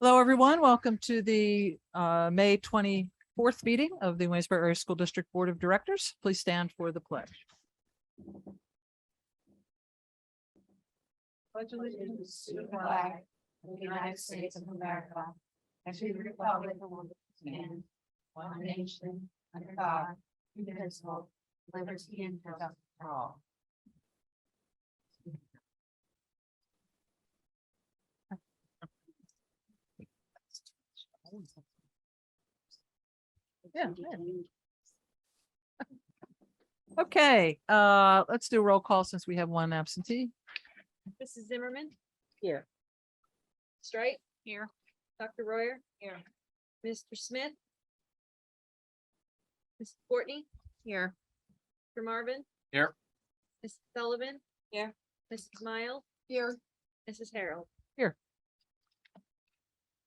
Hello, everyone. Welcome to the May 24th meeting of the Waynesboro Area School District Board of Directors. Please stand for the pledge. Pledge allegiance to the flag of the United States of America and to the republic for which it stands, one nation, under God, indivisible, with liberty and justice for all. Yeah. Okay, let's do a roll call since we have one absentee. Mrs. Zimmerman? Here. Strike? Here. Dr. Royer? Here. Mr. Smith? Mrs. Courtney? Here. Mr. Marvin? Here. Mrs. Sullivan? Here. Mrs. Miles? Here. Mrs. Harold?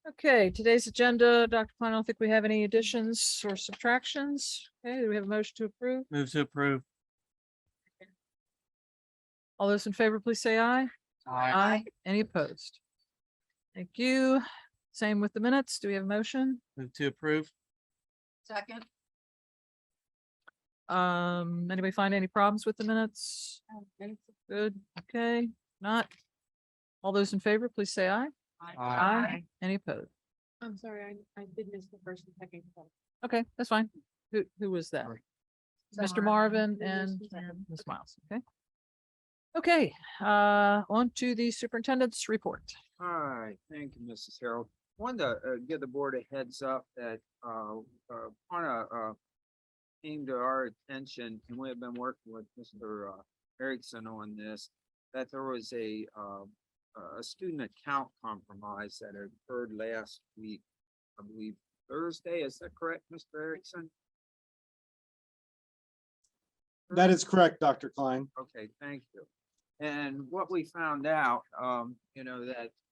Okay, today's agenda, Dr. Klein, I don't think we have any additions or subtractions. Okay, do we have a motion to approve? Move to approve. All those in favor, please say aye. Aye. Any opposed? Thank you. Same with the minutes. Do we have a motion? Move to approve. Second. Anybody find any problems with the minutes? Good, okay, not. All those in favor, please say aye. Any opposed? I'm sorry, I did miss the first and second. Okay, that's fine. Who was that? Mr. Marvin and Ms. Miles, okay. Okay, on to the superintendent's report. All right, thank you, Mrs. Harold. Wanted to give the board a heads up that came to our attention, and we have been working with Mr. Erickson on this, that there was a student account compromise that occurred last week, I believe Thursday. Is that correct, Mr. Erickson? That is correct, Dr. Klein. Okay, thank you. And what we found out,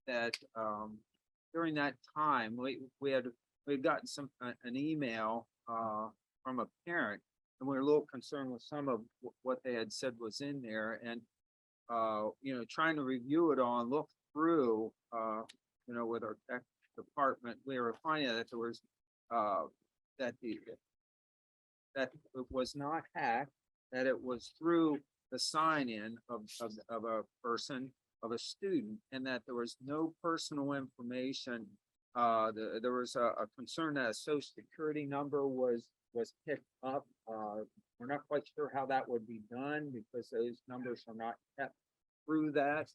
that during that time, we had gotten an email from a parent, and we were a little concerned with some of what they had said was in there, and trying to review it all and look through, with our tech department, we were finding that there was that it was not hacked, that it was through the sign-in of a person, of a student, and that there was no personal information. There was a concern that a social security number was picked up. We're not quite sure how that would be done because those numbers are not kept through that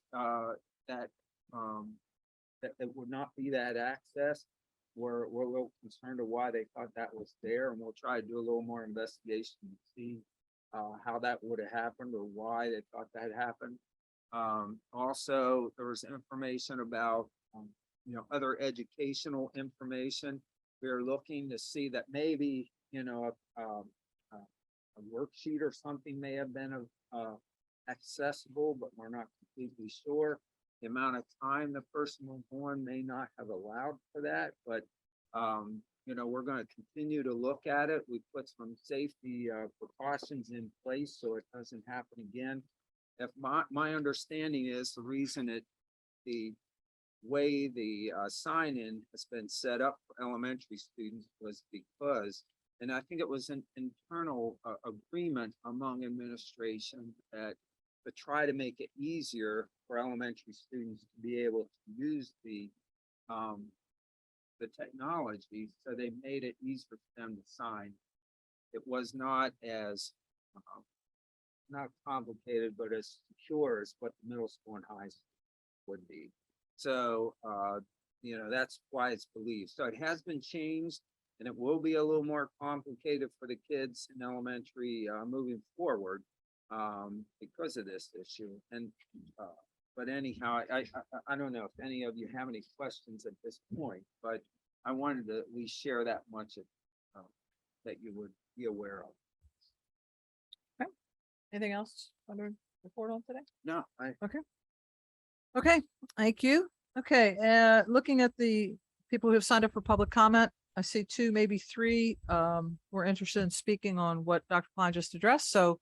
it would not be that access. We're a little concerned of why they thought that was there, and we'll try to do a little more investigation to see how that would have happened or why they thought that happened. Also, there was information about other educational information. We are looking to see that maybe a worksheet or something may have been accessible, but we're not completely sure. The amount of time the person was on may not have allowed for that, but we're going to continue to look at it. We put some safety precautions in place so it doesn't happen again. If my understanding is the reason the way the sign-in has been set up for elementary students was because, and I think it was an internal agreement among administration that to try to make it easier for elementary students to be able to use the technology, so they made it easier for them to sign. It was not as not complicated, but as secure as what the middle school and high school would be. So that's why it's believed. So it has been changed, and it will be a little more complicated for the kids in elementary moving forward because of this issue. And but anyhow, I don't know if any of you have any questions at this point, but I wanted to at least share that much that you would be aware of. Anything else under report on today? No, Okay, thank you. Okay, looking at the people who have signed up for public comment, I see two, maybe three, were interested in speaking on what Dr. Klein just addressed. So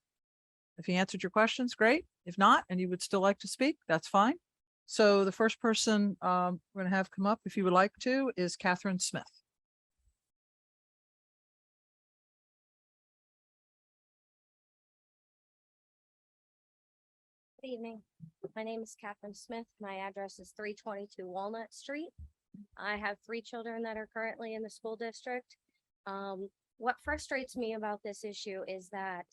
if he answered your questions, great. If not, and you would still like to speak, that's fine. So the first person we're gonna have come up, if you would like to, is Catherine Smith. Good evening. My name is Catherine Smith. My address is 322 Walnut Street. I have 3 children that are currently in the school district. What frustrates me about this issue is that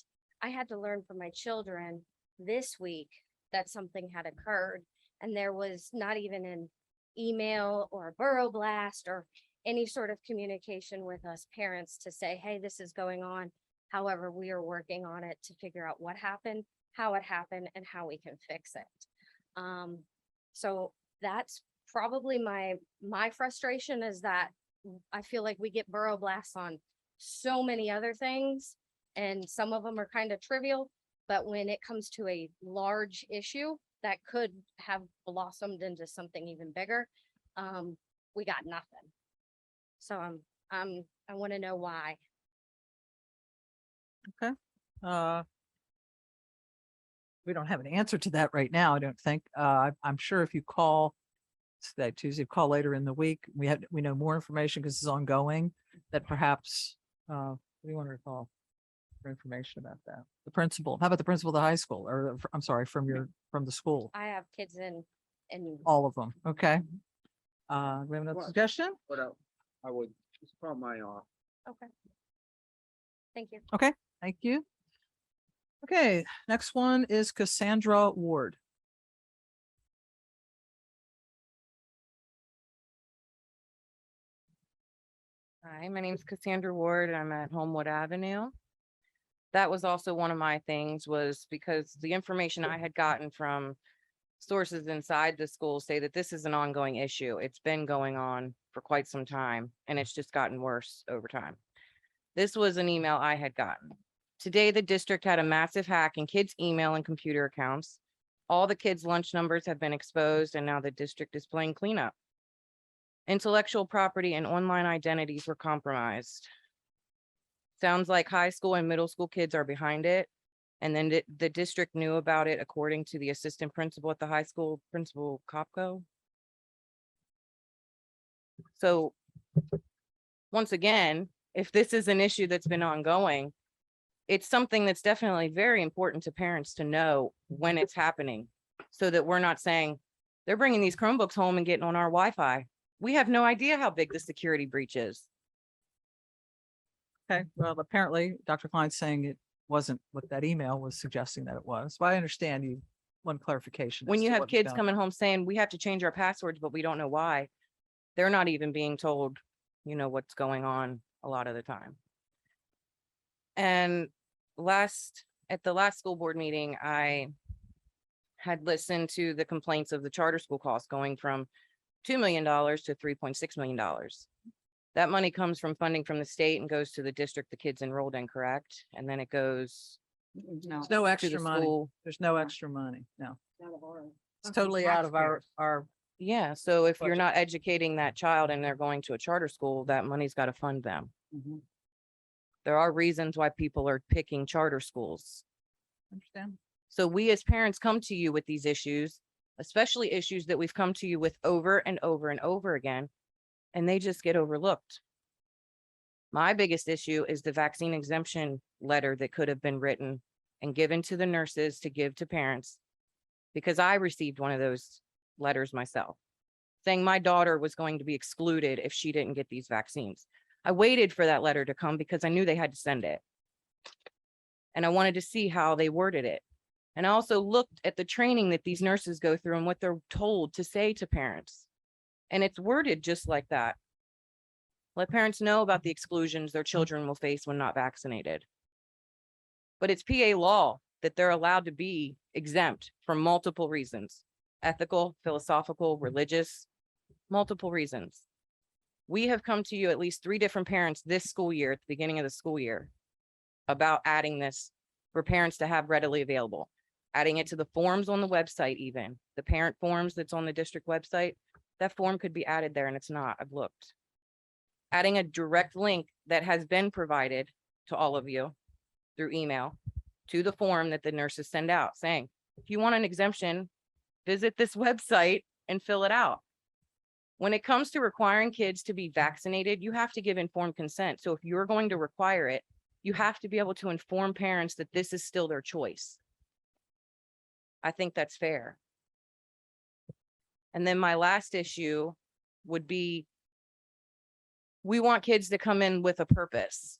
I had to learn from my children this week that something had occurred, and there was not even an email or a borough blast or any sort of communication with us parents to say, hey, this is going on. However, we are working on it to figure out what happened, how it happened, and how we can fix it. So that's probably my frustration, is that I feel like we get borough blasts on so many other things, and some of them are kind of trivial, but when it comes to a large issue that could have blossomed into something even bigger, we got nothing. So I want to know why. We don't have an answer to that right now, I don't think. I'm sure if you call that Tuesday, call later in the week, we know more information because it's ongoing, that perhaps, what do you want to call for information about that? The principal, how about the principal of the high school, or I'm sorry, from the school, I have kids in all of them, okay? We have another What? suggestion? But I would just call my office. okay. Thank you. Thank you. Okay, next one is Cassandra Ward. Hi, my name is Cassandra Ward. I'm at Homewood Avenue. That was also one of my things, was because the information I had gotten from sources inside the school say that this is an ongoing issue. It's been going on for quite some time, and it's just gotten worse over time. This was an email I had gotten. Today, the district had a massive hack in kids' email and computer accounts. All the kids' lunch numbers have been exposed, and now the district is playing cleanup. Intellectual property and online identities were compromised. Sounds like high school and middle school kids are behind it. And then the district knew about it, according to the assistant principal at the high school, Principal Kopko. So once again, if this is an issue that's been ongoing, it's something that's definitely very important to parents to know when it's happening, so that we're not saying they're bringing these Chromebooks home and getting on our Wi-Fi. We have no idea how big the security breach is. Okay, well, apparently Dr. Klein's saying it wasn't what that email was suggesting that it was. But I understand you want clarification. When as you to have what was kids going coming on. home saying we have to change our passwords, but we don't know why, they're not even being told, what's going on a lot of the time. And at the last school board meeting, I had listened to the complaints of the charter school costs going from $2 million to $3.6 million. That money comes from funding from the state and goes to the district the kids enrolled in, correct? And then it goes There's no to the extra money. school. There's no extra money. No. It's totally out of our, Yeah, so if you're Budget. not educating that child and they're going to a charter school, that money's got to fund them. There are reasons why people are picking charter schools. understand. So we as parents come to you with these issues, especially issues that we've come to you with over and over and over again, and they just get overlooked. My biggest issue is the vaccine exemption letter that could have been written and given to the nurses to give to parents, because I received one of those letters myself, saying my daughter was going to be excluded if she didn't get these vaccines. I waited for that letter to come because I knew they had to send it. And I wanted to see how they worded it. And I also looked at the training that these nurses go through and what they're told to say to parents. And it's worded just like that. Let parents know about the exclusions their children will face when not vaccinated. But it's PA law that they're allowed to be exempt for multiple reasons: ethical, philosophical, religious, multiple reasons. We have come to you, at least 3 different parents this school year, at the beginning of the school year, about adding this for parents to have readily available, adding it to the forms on the website, even the parent forms that's on the district website. That form could be added there and it's not. I've looked. Adding a direct link that has been provided to all of you through email to the form that the nurses send out, saying, if you want an exemption visit this website and fill it out. When it comes to requiring kids to be vaccinated, you have to give informed consent. So if you're going to require it, you have to be able to inform parents that this is still their choice. I think that's fair. And then my last issue would be, we want kids to come in with a purpose,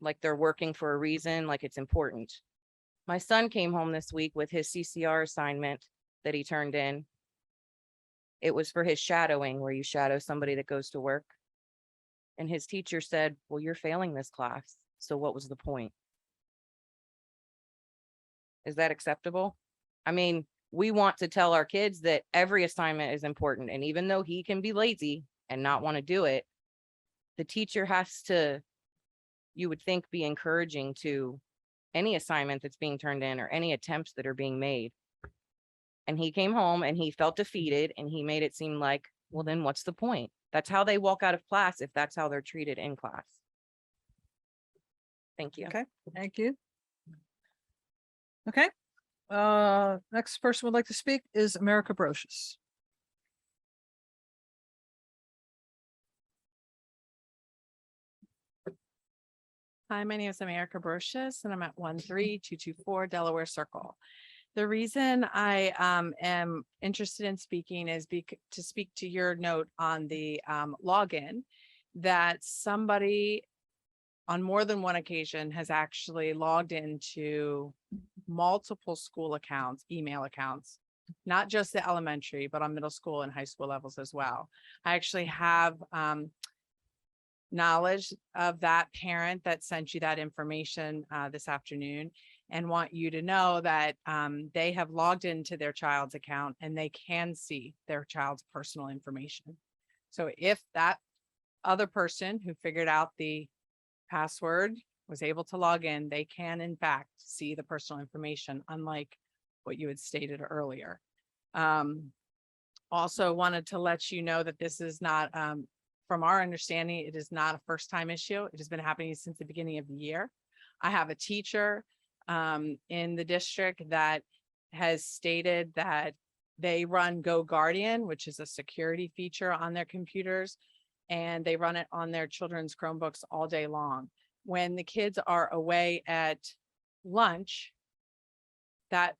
like they're working for a reason, like it's important. My son came home this week with his CCR assignment that he turned in. It was for his shadowing, where you shadow somebody that goes to work. And his teacher said, well, you're failing this class. So what was the point? Is that acceptable? I mean, we want to tell our kids that every assignment is important. And even though he can be lazy and not want to do it, the teacher has to, you would think, be encouraging to any assignment that's being turned in or any attempts that are being made. And he came home and he felt defeated and he made it seem like, well, then what's the point? That's how they walk out of class if that's how they're treated in class. Thank you. Okay, thank you. Okay, next person would like to speak is America Brocious. Hi, my name is America Brocious and I'm at 13224 Delaware Circle. The reason I am interested in speaking is to speak to your note on the login, that somebody on more than one occasion has actually logged into multiple school accounts, email accounts, not just the elementary, but on middle school and high school levels as well. I actually have knowledge of that parent that sent you that information this afternoon, and want you to know that they have logged into their child's account and they can see their child's personal information. So if that other person who figured out the password was able to log in, they can in fact see the personal information, unlike what you had stated earlier. Also wanted to let you know that this is not, from our understanding, it is not a first time issue. It has been happening since the beginning of the year. I have a teacher in the district that has stated that they run Go Guardian, which is a security feature on their computers, and they run it on their children's Chromebooks all day long. When the kids are away at lunch, that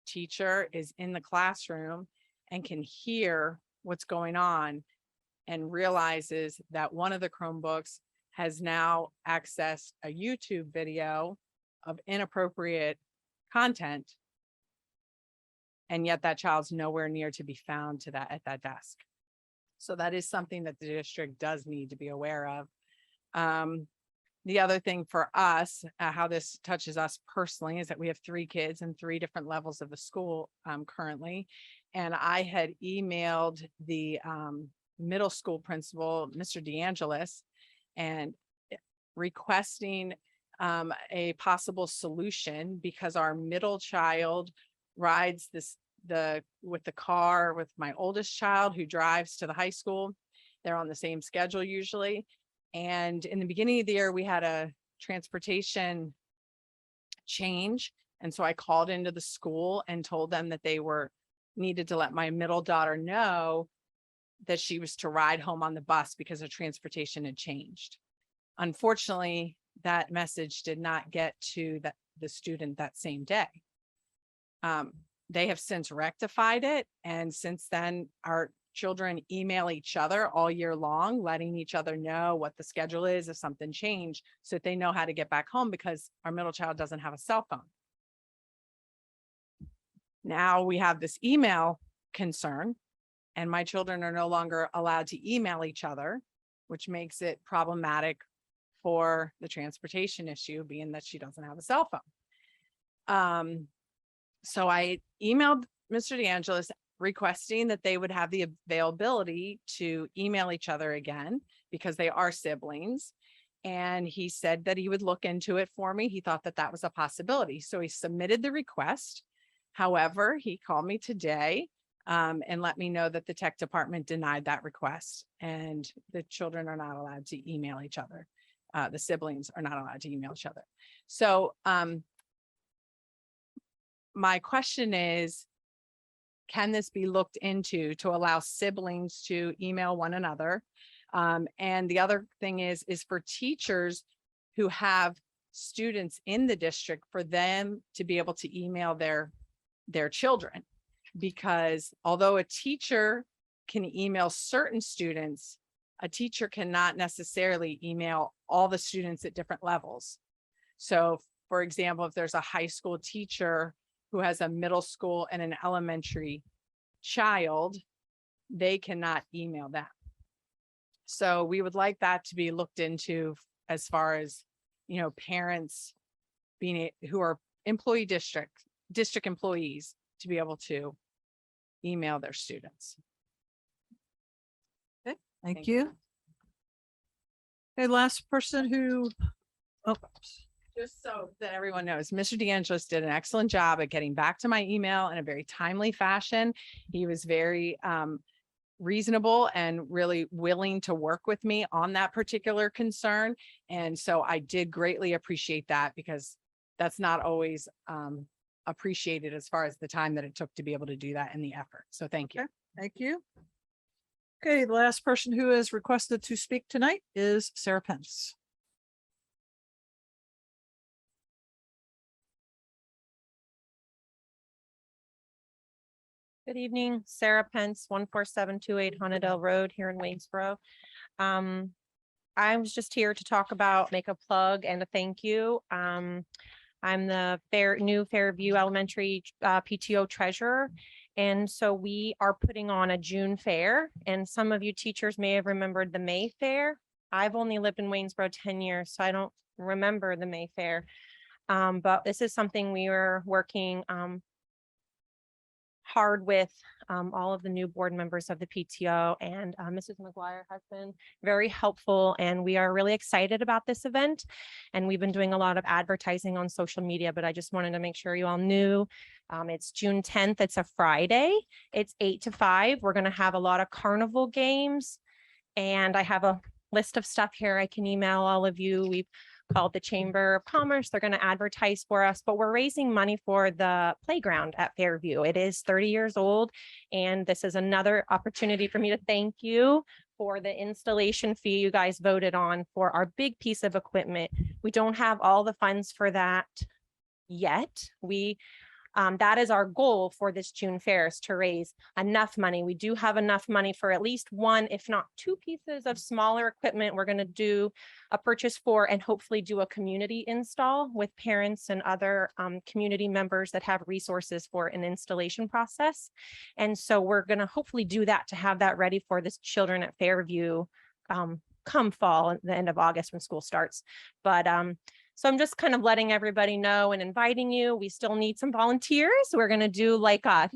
teacher is in the classroom and can hear what's going on and realizes that one of the Chromebooks has now accessed a YouTube video of inappropriate content, and yet that child's nowhere near to be found at that desk. So that is something that the district does need to be aware of. The other thing for us, how this touches us personally, is that we have 3 kids in 3 different levels of the school currently. And I had emailed the middle school principal, Mr. DeAngelis, and requesting a possible solution, because our middle child rides with the car with my oldest child who drives to the high school. They're on the same schedule usually. And in the beginning of the year, we had a transportation change. And so I called into the school and told them that they needed to let my middle daughter know that she was to ride home on the bus because the transportation had changed. Unfortunately, that message did not get to the student that same day. They have since rectified it. And since then, our children email each other all year long, letting each other know what the schedule is if something changed, so that they know how to get back home, because our middle child doesn't have a cell phone. Now we have this email concern, and my children are no longer allowed to email each other, which makes it problematic for the transportation issue, being that she doesn't have a cell phone. So I emailed Mr. DeAngelis requesting that they would have the availability to email each other again, because they are siblings. And he said that he would look into it for me. He thought that that was a possibility. So he submitted the request. However, he called me today and let me know that the tech department denied that request, and the children are not allowed to email each other. The siblings are not allowed to email each other. So my question is, can this be looked into to allow siblings to email one another? And the other thing is for teachers who have students in the district, for them to be able to email their children. Because although a teacher can email certain students, a teacher cannot necessarily email all the students at different levels. So for example, if there's a high school teacher who has a middle school and an elementary child, they cannot email them. So we would like that to be looked into as far as, you know, parents who are district employees to be able to email their students. Thank you. Okay, last person who, oh, Just so that everyone knows, Mr. DeAngelis did an excellent job at getting back to my email in a very timely fashion. He was very reasonable and really willing to work with me on that particular concern. And so I did greatly appreciate that, because that's not always appreciated as far as the time that it took to be able to do that and the effort. So thank you. Okay. Thank you. Okay, the last person who has requested to speak tonight is Sarah Pence. Good evening, Sarah Pence, 14728 Honeydale Road here in Waynesboro. I was just here to talk about, make a plug and a thank you. I'm the new Fairview Elementary PTO treasurer. And so we are putting on a June fair, and some of you teachers may have remembered the May Fair. I've only lived in Waynesboro 10 years, so I don't remember the May Fair. But this is something we were working hard with all of the new board members of the PTO, and Mrs. McGuire has been very helpful, and we are really excited about this event. And we've been doing a lot of advertising on social media, but I just wanted to make sure you all knew it's June 10th. It's a Friday. It's 8 to 5. We're going to have a lot of carnival games, and I have a list of stuff here I can email all of you. We've called the Chamber of Commerce. They're going to advertise for us, but we're raising money for the playground at Fairview. It is 30 years old, and this is another opportunity for me to thank you for the installation fee you guys voted on for our big piece of equipment. We don't have all the funds for that yet. That is our goal for this June fair, is to raise enough money. We do have enough money for at least one, if not two pieces of smaller equipment. We're going to do a purchase for, and hopefully do a community install with parents and other community members that have resources for an installation process. And so we're going to hopefully do that to have that ready for the children at Fairview come fall, at the end of August when school starts. But so I'm just kind of letting everybody know and inviting you. We still need some volunteers. We're going to do like a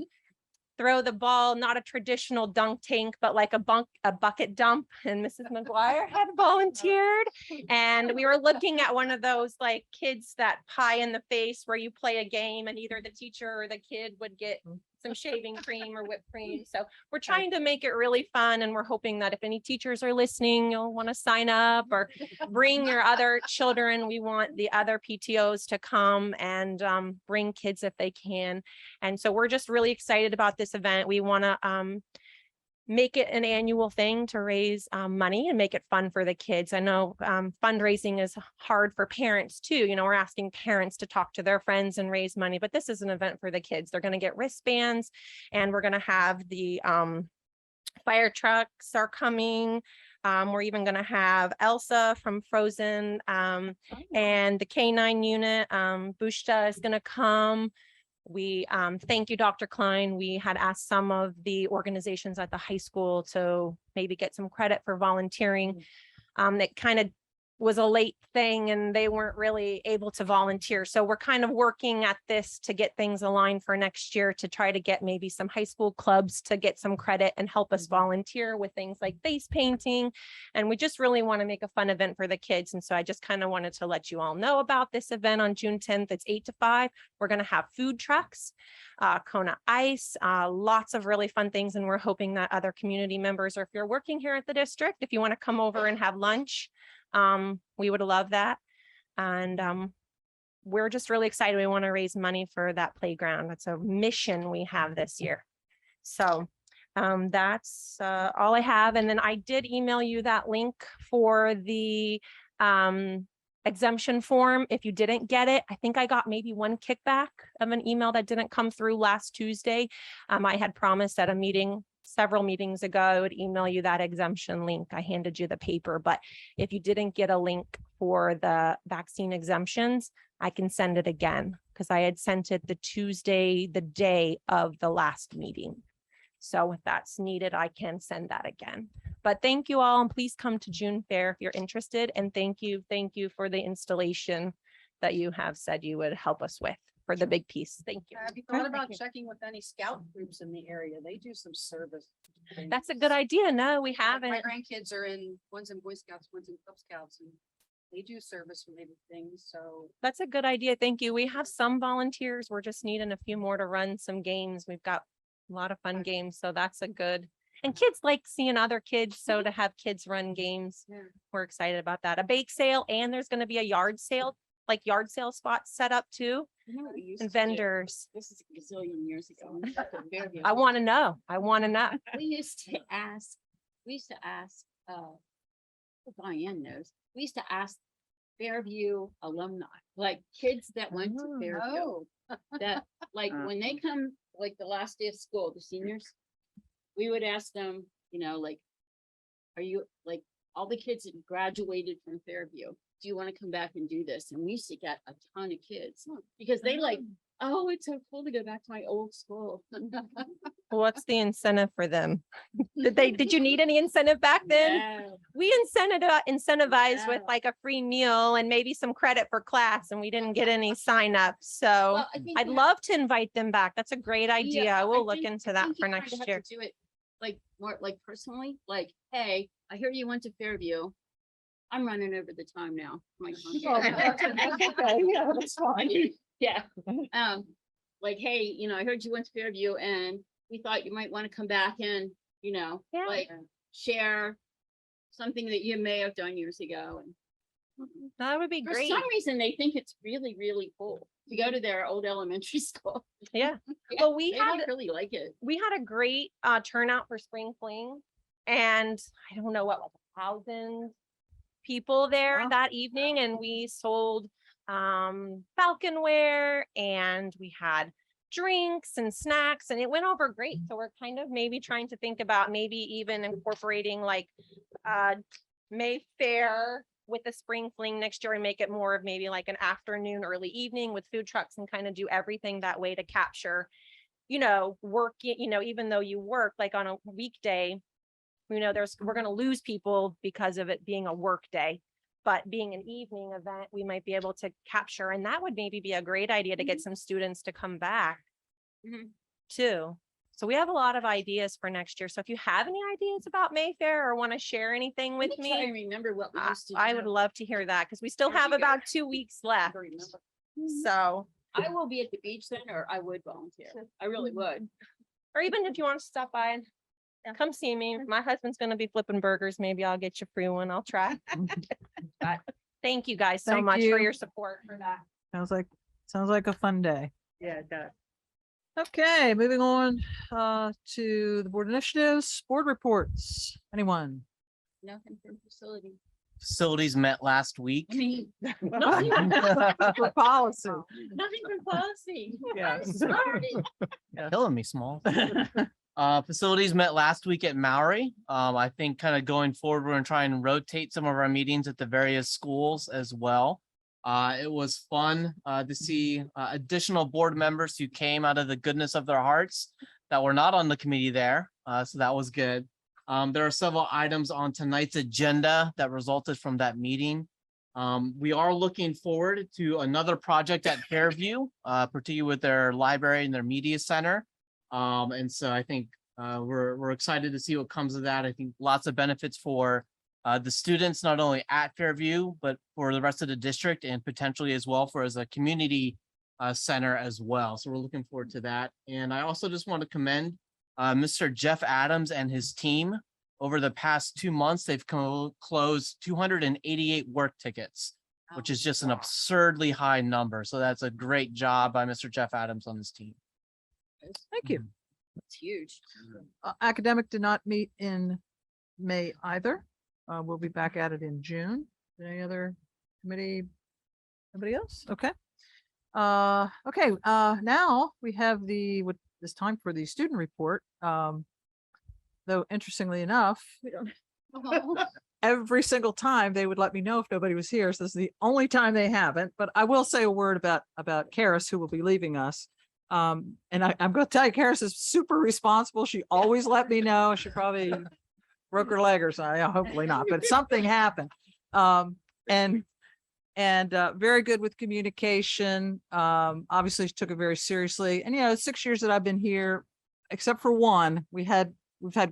throw the ball, not a traditional dunk tank, but like a bucket dump. And Mrs. McGuire had volunteered. And we were looking at one of those like kids that pie in the face where you play a game and either the teacher or the kid would get some shaving cream or whipped cream. So we're trying to make it really fun. And we're hoping that if any teachers are listening, you'll want to sign up or bring your other children. We want the other PTOs to come and bring kids if they can. And so we're just really excited about this event. We want to make it an annual thing to raise money and make it fun for the kids. I know fundraising is hard for parents too. You know, we're asking parents to talk to their friends and raise money, but this is an event for the kids. They're going to get wristbands, and we're going to have the fire trucks are coming. We're even going to have Elsa from Frozen and the K9 unit. Bushta is going to come. We thank you, Dr. Klein. We had asked some of the organizations at the high school to maybe get some credit for volunteering. That kind of was a late thing and they weren't really able to volunteer. So we're kind of working at this to get things aligned for next year, to try to get maybe some high school clubs to get some credit and help us volunteer with things like face painting. And we just really want to make a fun event for the kids. And so I just kind of wanted to let you all know about this event on June 10th. It's 8 to 5. We're going to have food trucks, Kona Ice, lots of really fun things. And we're hoping that other community members, or if you're working here at the district, if you want to come over and have lunch, we would love that. And we're just really excited. We want to raise money for that playground. That's a mission we have this year. So that's all I have. And then I did email you that link for the exemption form. If you didn't get it, I think I got maybe one kickback of an email that didn't come through last Tuesday. I had promised at a meeting several meetings ago, I would email you that exemption link. I handed you the paper, but if you didn't get a link for the vaccine exemptions, I can send it again because I had sent it the Tuesday, the day of the last meeting. So if that's needed, I can send that again. But thank you all, and please come to June Fair if you're interested. And thank you for the installation that you have said you would help us with for the big piece. Thank you. Have you thought about checking with any scout groups in the area? They do some service. That's a good idea. No, we My haven't. grandkids are one's in Boy Scouts, one's in Cub Scouts, and they do service related things, so. That's a good idea. Thank you. We have some volunteers. We're just needing a few more to run some games. We've got a lot of fun games, so that's a good. And kids like seeing other kids, so to have kids run games, Yeah. we're excited about that. A bake sale, and there's going to be a yard sale, like yard sale spots set up too, You know what we used and to do? vendors. This is a gazillion years ago. I want to know. I want to know. We used to ask, Diane knows, we used to ask Fairview alumni, like kids that went to Fairview. That, like, when they come, like the last day of school, the seniors, we would ask them, you know, like, are you, like, all the kids that graduated from Fairview, do you want to come back and do this? And we used to get a ton of kids because they like, oh, it's so cool to go back to my old school. What's the incentive for them? Did you need any incentive back then? Yeah. We incentivized with Yeah. like a free meal and maybe some credit for class, and we didn't get any sign up. So Well, I think I'd you love to invite them back. That's a great Yeah, idea. I I will look think- into I that think for you kinda next have year. to do it like more like personally, like, hey, I hear you went to Fairview. I'm running over the time now. My Yeah, that's fine. Yeah. Like, hey, you know, I heard you went to Fairview and we thought you might want to come back and, you know, Yeah. like share something that you may have done years ago. And That would be for great. some reason, they think it's really, really cool to go to their old elementary school. Yeah. Yeah, Well, we they had don't really like it. a great turnout for spring fling, and I don't know what, like 1,000 people there Wow. that evening, and we sold falconware, and we had drinks and snacks, and it went over great. So we're kind of maybe trying to think about maybe even incorporating like Mayfair with the spring fling next year and make it more of maybe like an afternoon, early evening with food trucks, and kind of do everything that way to capture, you know, work, you know, even though you work like on a weekday, you know, we're going to lose people because of it being a work day, but being an evening event, we might be able to capture, and that would maybe be a great idea to get some students to come back Mhm. too. So we have a lot of ideas for next year. So if you have any ideas about Mayfair or want to share anything with Let me try me, and remember what we used to I would do. love to hear that, because we still There have we go. about 2 weeks left. I remember. So, I will be at the beach then, or I would volunteer. I really would. or even if you want to stop by and come see me. My husband's going to be flipping burgers. Maybe I'll get you free one. I'll try. But thank you guys so Thank much for you. your support for that. Sounds like a fun day. Yeah, it does. Okay, moving on to the board initiatives, board reports. Anyone? Nothing from facility. Facilities met last week. I mean, For policy. nothing from policy. Yeah. I'm sorry. Killing me, Small. Facilities met last week at Maori. I think kind of going forward, we're gonna try and rotate some of our meetings at the various schools as well. It was fun to see additional board members who came out of the goodness of their hearts that were not on the committee there. So that was good. There are several items on tonight's agenda that resulted from that meeting. We are looking forward to another project at Fairview, particularly with their library and their media center. And so I think we're excited to see what comes of that. I think lots of benefits for the students, not only at Fairview, but for the rest of the district, and potentially as well for as a community center as well. So we're looking forward to that. And I also just want to commend Mr. Jeff Adams and his team. Over the past 2 months, they've closed 288 work tickets, which is just an absurdly high number. So that's a great job by Mr. Jeff Adams on this team. Thank you. It's huge. Academic did not meet in May either. We'll be back at it in June. Any other committee? Anybody else? Okay. Okay, now we have what is time for the student report. Though interestingly enough, every single time they would let me know if nobody was here. So this is the only time they haven't, but I will say a word about Karis, who will be leaving us. And I'm going to tell you, Karis is super responsible. She always let me know. She probably broke her leg or something. Yeah, hopefully not, but something happened. And very good with communication. Obviously she took it very seriously. And 6 years that I've been here, except for one, we've had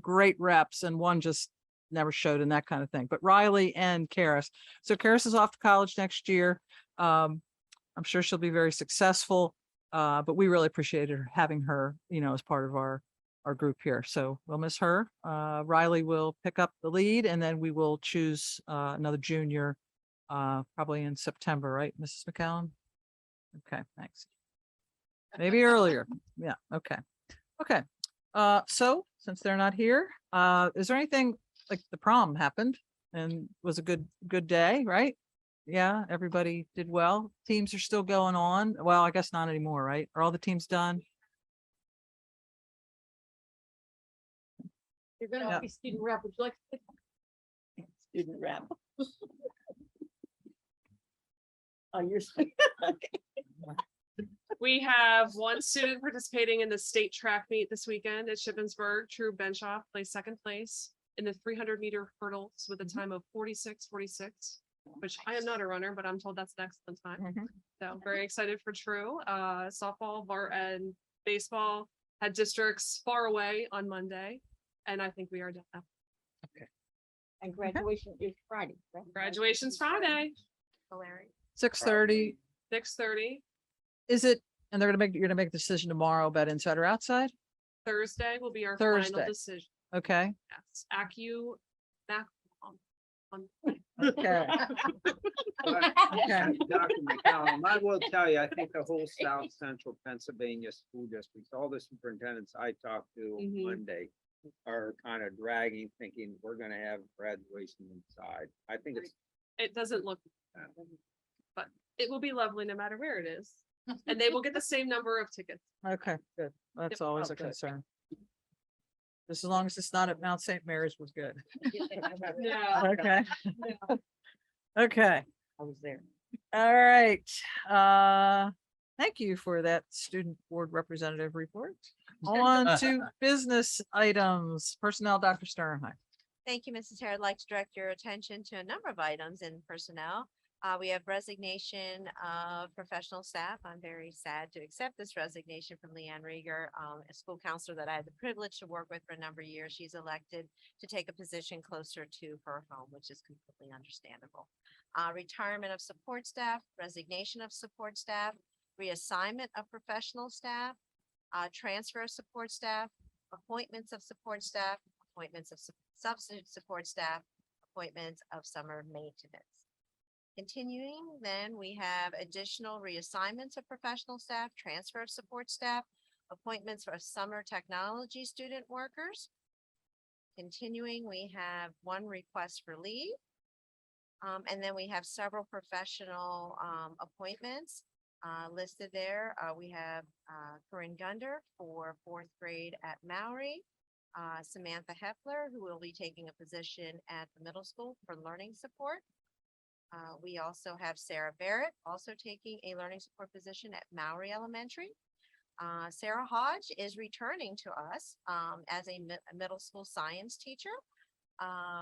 great reps, and one just never showed and that kind of thing. But Riley and Karis. So Karis is off to college next year. I'm sure she'll be very successful. But we really appreciated having her, as part of our group here. So we'll miss her. Riley will pick up the lead, and then we will choose another junior probably in September, right, Mrs. McCallum? Okay, thanks. Maybe earlier. Yeah, okay. Okay. So since they're not here, is there anything, like the prom happened and was a good day, right? Yeah, everybody did well. Teams are still going on. Well, I guess not anymore, right? Are all the teams done? You're gonna Yeah. be student rep. Would you like to? Student rep. Oh, you're. We have one student participating in the state track meet this weekend at Shippensburg. True Benshoff placed second place in the 300-meter hurdles with a time of 46:46, which I am not a runner, but I'm told that's an excellent time. So very excited for True. Softball, and baseball had districts far away on Monday, and I think we are done. And graduation is Friday. Right? Graduation's Friday, 6:30. 6:30. Is it? And you're gonna make the decision tomorrow about inside or outside? Thursday will be our Thursday. final decision. Okay. Yes, ACU, MAC. Okay. Okay. Dr. McCallum, I will tell you, I think the whole South Central Pennsylvania school districts, all the superintendents I talked to on Mhm. Monday are kind of dragging, thinking we're gonna have graduation inside. I think It doesn't look, but it will be lovely no matter where it is. And they will get the same number of tickets. Okay, good. That's Yep. always a concern. Just as long as it's not at Mount St. Mary's was good. Yeah. Okay. Okay. I was there. All right. Thank you for that student board representative report. On to business items. Personnel, Dr. Sternheim. Thank you, Mrs. Hare. I'd like to direct your attention to a number of items in personnel. We have resignation of professional staff. I'm very sad to accept this resignation from Leanne Rieger, a school counselor that I had the privilege to work with for a number of years. She's elected to take a position closer to her home, which is completely understandable. Retirement of support staff, resignation of support staff, reassignment of professional staff, transfer of support staff, appointments of support staff, appointments of substitute support staff, appointments of summer maintenance. Continuing, then we have additional reassignments of professional staff, transfer of support staff, appointments for summer technology student workers. Continuing, we have one request for leave. And then we have several professional appointments listed there. We have Corinne Gunder for 4th grade at Maury. Samantha Heffler, who will be taking a position at the middle school for learning support. We also have Sarah Barrett, also taking a learning support position at Maury Elementary. Sarah Hodge is returning to us as a middle school science teacher.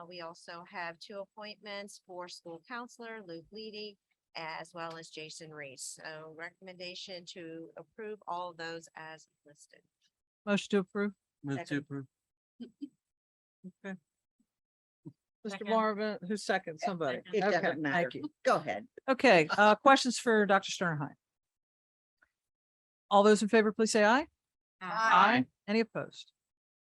We also have 2 appointments for school counselor, Luke Leedy, as well as Jason Reese. So recommendation to approve all of those as listed. Motion to approve. Move to approve. Okay. Mr. Marvin, who's second? Somebody. It Okay, doesn't matter. thank you. Go ahead. Okay, questions for Dr. Sternheim? All those in favor, please say aye. Aye. Any opposed?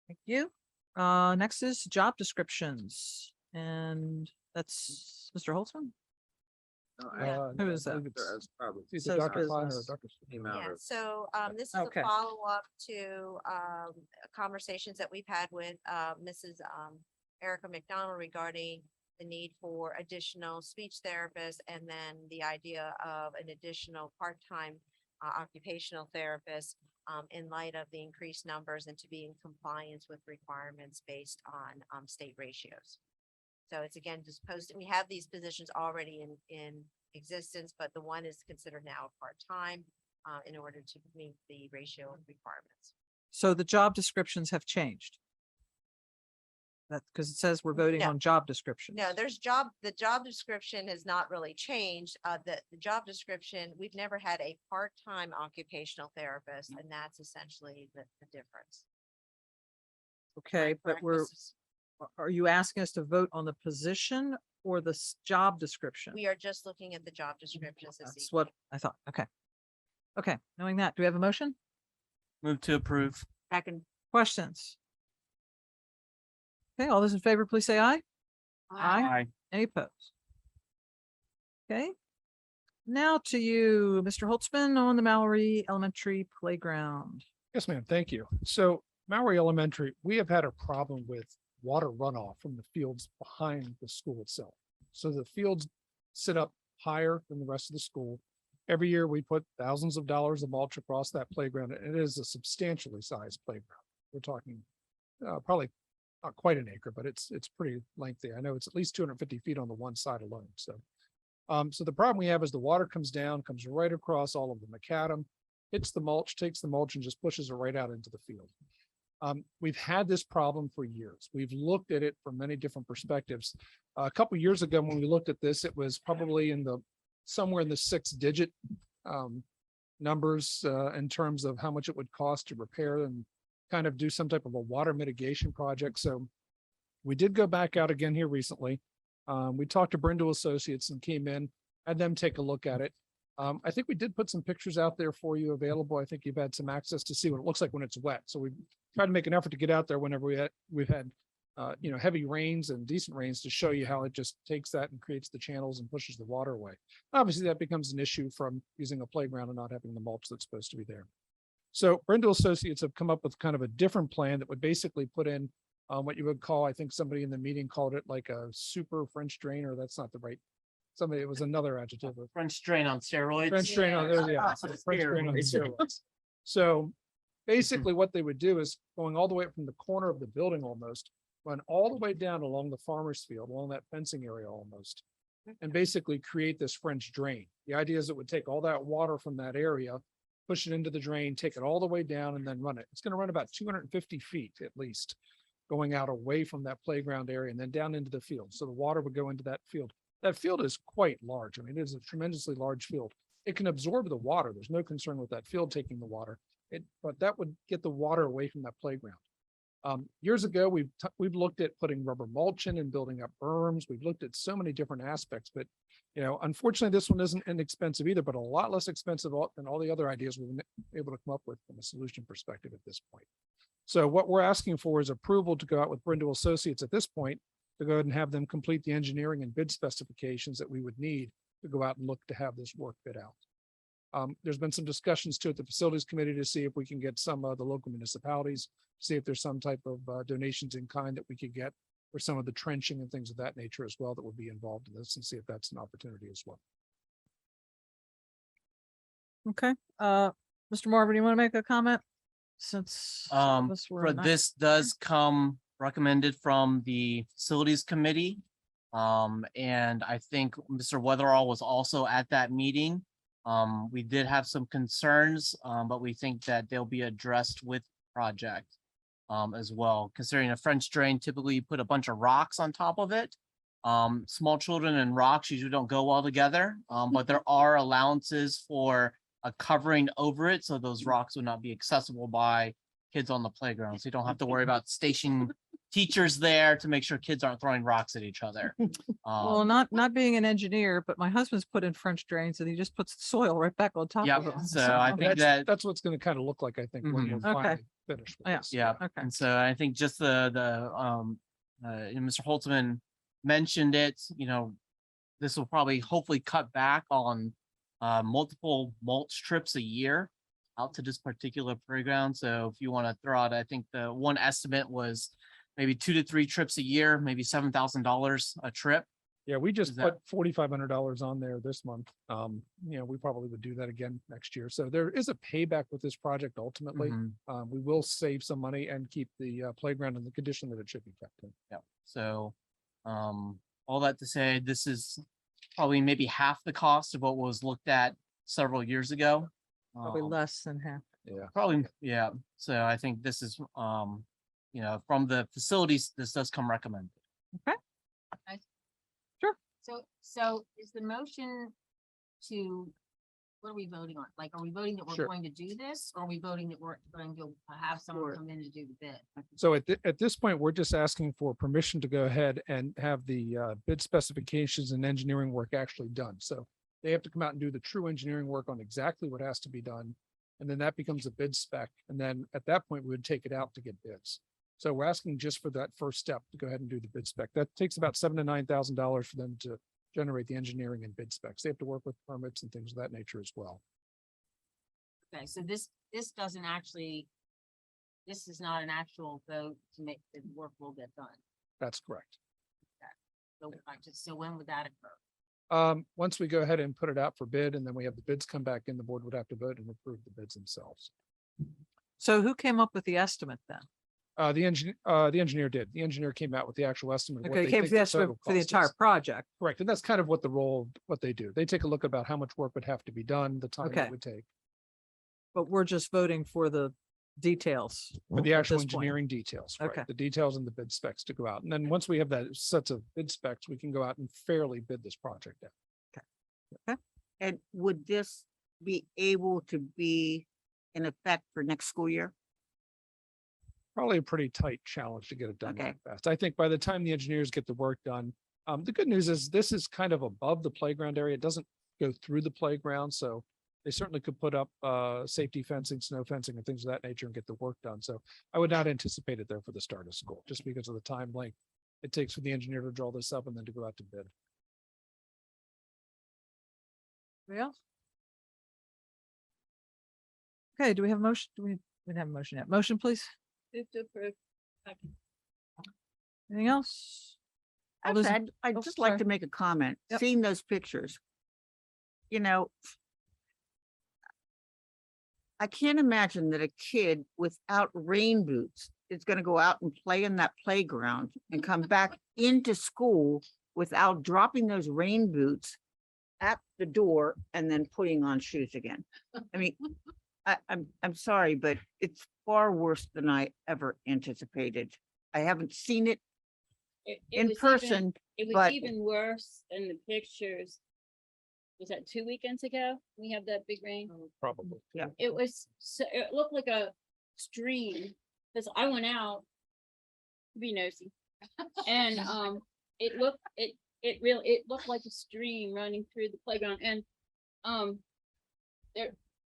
Thank you. Next is job descriptions, and that's Mr. Holtzman. Who is that? That's probably. It says business. Came out Yeah, of- so this is Okay. a follow-up to conversations that we've had with Mrs. Erica McDonald regarding the need for additional speech therapists and then the idea of an additional part-time occupational therapist in light of the increased numbers and to be in compliance with requirements based on state ratios. So it's again, just posting, we have these positions already in existence, but the one is considered now part-time in order to meet the ratio requirements. So the job descriptions have changed. That, because it says we're voting No. on job descriptions. No, the job description has not really changed. The job description, we've never had a part-time occupational therapist, and that's essentially the difference. Okay, but Correct, we're, Mrs. are you asking us to vote on the position or the job description? We are just looking at the job descriptions this That's what evening. I thought. Okay. Okay, knowing that, do we have a motion? Move to approve. Second. Questions? Okay, all those in favor, please say aye. Aye. Any opposed? Okay. Now to you, Mr. Holtzman on the Mallory Elementary Playground. Yes, ma'am. Thank you. So Mallory Elementary, we have had a problem with water runoff from the fields behind the school itself. So the fields sit up higher than the rest of the school. Every year we put thousands of dollars of mulch across that playground. And it is a substantially sized playground. We're talking probably not quite an acre, but it's pretty lengthy. I know it's at least 250 feet on the one side alone. So so the problem we have is the water comes down, comes right across all of the macadam, hits the mulch, takes the mulch and just pushes it right out into the field. We've had this problem for years. We've looked at it from many different perspectives. A couple years ago, when we looked at this, it was probably somewhere in the 6-digit numbers in terms of how much it would cost to repair and kind of do some type of a water mitigation project. So we did go back out again here recently. We talked to Brindle Associates and came in, had them take a look at it. I think we did put some pictures out there for you available. I think you've had some access to see what it looks like when it's wet. So we tried to make an effort to get out there whenever we've had heavy rains and decent rains to show you how it just takes that and creates the channels and pushes the water away. Obviously, that becomes an issue from using a playground and not having the mulch that's supposed to be there. So Brindle Associates have come up with kind of a different plan that would basically put in what you would call, I think somebody in the meeting called it like a super French drain, or that's not the right, it was another adjective. French drain on steroids. French drain on there, yeah. French drain on steroids. So basically what they would do is going all the way from the corner of the building almost, run all the way down along the farmer's field, along that fencing area almost, and basically create this French drain. The idea is it would take all that water from that area, push it into the drain, take it all the way down and then run it. It's going to run about 250 feet at least, going out away from that playground area and then down into the field. So the water would go into that field. That field is quite large. I mean, it is a tremendously large field. It can absorb the water. There's no concern with that field taking the water. But that would get the water away from that playground. Years ago, we've looked at putting rubber mulch in and building up berms. We've looked at so many different aspects, but unfortunately, this one isn't inexpensive either, but a lot less expensive than all the other ideas we've been able to come up with from a solution perspective at this point. So what we're asking for is approval to go out with Brindle Associates at this point to go ahead and have them complete the engineering and bid specifications that we would need to go out and look to have this work bid out. There's been some discussions too at the facilities committee to see if we can get some of the local municipalities, see if there's some type of donations in kind that we could get for some of the trenching and things of that nature as well that would be involved in this, and see if that's an opportunity as well. Okay, Mr. Marvin, you want to make a comment? Since some of us were For not- this does come recommended from the facilities committee. And I think Mr. Weatherall was also at that meeting. We did have some concerns, but we think that they'll be addressed with project as well. Considering a French drain, typically you put a bunch of rocks on top of it. Small children and rocks usually don't go well together, but there are allowances for a covering over it, so those rocks would not be accessible by kids on the playground. So you don't have to worry about stationing teachers there to make sure kids aren't throwing rocks at each other. Well, not being an engineer, but my husband's put in French drains and he just puts the soil right back on top Yeah, of it. so I think That's what's going to kind of look like, I think, when we're Okay. finally finished with Yeah. this. Yeah, Okay. and so I think just Mr. Holtzman mentioned it, this will probably hopefully cut back on multiple mulch trips a year out to this particular playground. So if you want to throw out, I think the one estimate was maybe 2 to 3 trips a year, maybe $7,000 a trip. Yeah, we just Is that- put $4,500 on there this month. We probably would do that again next year. So there is a payback with this project ultimately. Mhm. We will save some money and keep the playground in the condition that it should be kept in. Yeah, so, all that to say, this is probably maybe half the cost of what was looked at several years ago. Probably less than half. Yeah. Probably, yeah, so I think this is, from the facilities, this does come recommended. So is the motion to, what are we voting on? Like, are we voting that we're Sure. going to do this? Or are we voting that we're going to have someone come in to do the bid? So at this point, we're just asking for permission to go ahead and have the bid specifications and engineering work actually done. So they have to come out and do the true engineering work on exactly what has to be done. And then that becomes a bid spec. And then at that point, we would take it out to get bids. So we're asking just for that first step to go ahead and do the bid spec. That takes about $7,000 to $9,000 for them to generate the engineering and bid specs. They have to work with permits and things of that nature as well. Okay, so this doesn't actually, this is not an actual vote to make the work will get done. That's correct. So when would that occur? Once we go ahead and put it out for bid and then we have the bids come back in, the board would have to vote and approve the bids themselves. So who came up with the estimate then? The engineer did. The engineer came out with the actual estimate. of what Okay, they came think for the estimate total for the cost entire is. project. Correct. And that's kind of what what they do. They take a look about how much work would have to be done, the time Okay. it would take But we're just voting for the details. for the at actual this point. engineering details. right, Okay. The details and the bid specs to go out. And then once we have that sets of bid specs, we can go out and fairly bid this project out. And would this be able to be in effect for next school year? Probably a pretty tight challenge to get it done Okay. that fast. I think by the time the engineers get the work done, the good news is this is kind of above the playground area. It doesn't go through the playground, so they certainly could put up safety fencing, snow fencing and things of that nature and get the work done. So I would not anticipate it there for the start of school, just because of the time length it takes for the engineer to draw this up and then to go out to bid. Anybody else? Okay, do we have a motion? We didn't have a motion yet. Motion, please. Anything else? All those in- I'd oh, just like sorry. to make a comment. Yep. Seeing those pictures. I can't imagine that a kid without rain boots is gonna go out and play in that playground and come back into school without dropping those rain boots at the door and then putting on shoes again. I mean, I'm sorry, but it's far worse than I ever anticipated. I haven't seen it in person. It was but- even worse than the pictures. Was that 2 weekends ago? We have that big rain. Probably. It was, so it looked like a stream, because I went out to be nosy. And, it looked like a stream running through the playground and,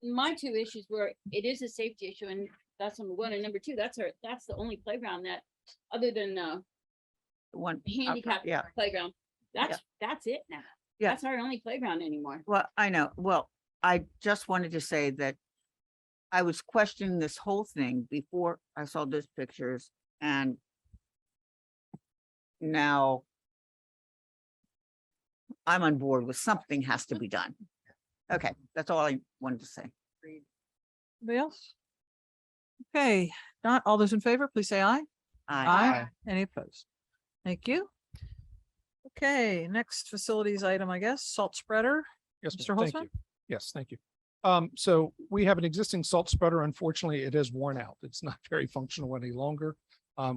my two issues were, it is a safety issue and that's number one. And number two, that's the only playground that, other than, One. handicap Yeah. playground. That's it now. Yeah. That's our only playground anymore. Well, I know. Well, I just wanted to say that I was questioning this whole thing before I saw those pictures and now I'm on board with something has to be done. Okay, that's all I wanted to say. Anybody else? Okay, not all those in favor, please say aye. Aye. Any opposed? Thank you. Okay, next facilities item, I guess, salt spreader. Yes, Mr. ma'am. Thank Holzman? you. Yes, thank you. So we have an existing salt spreader. Unfortunately, it has worn out. It's not very functional any longer.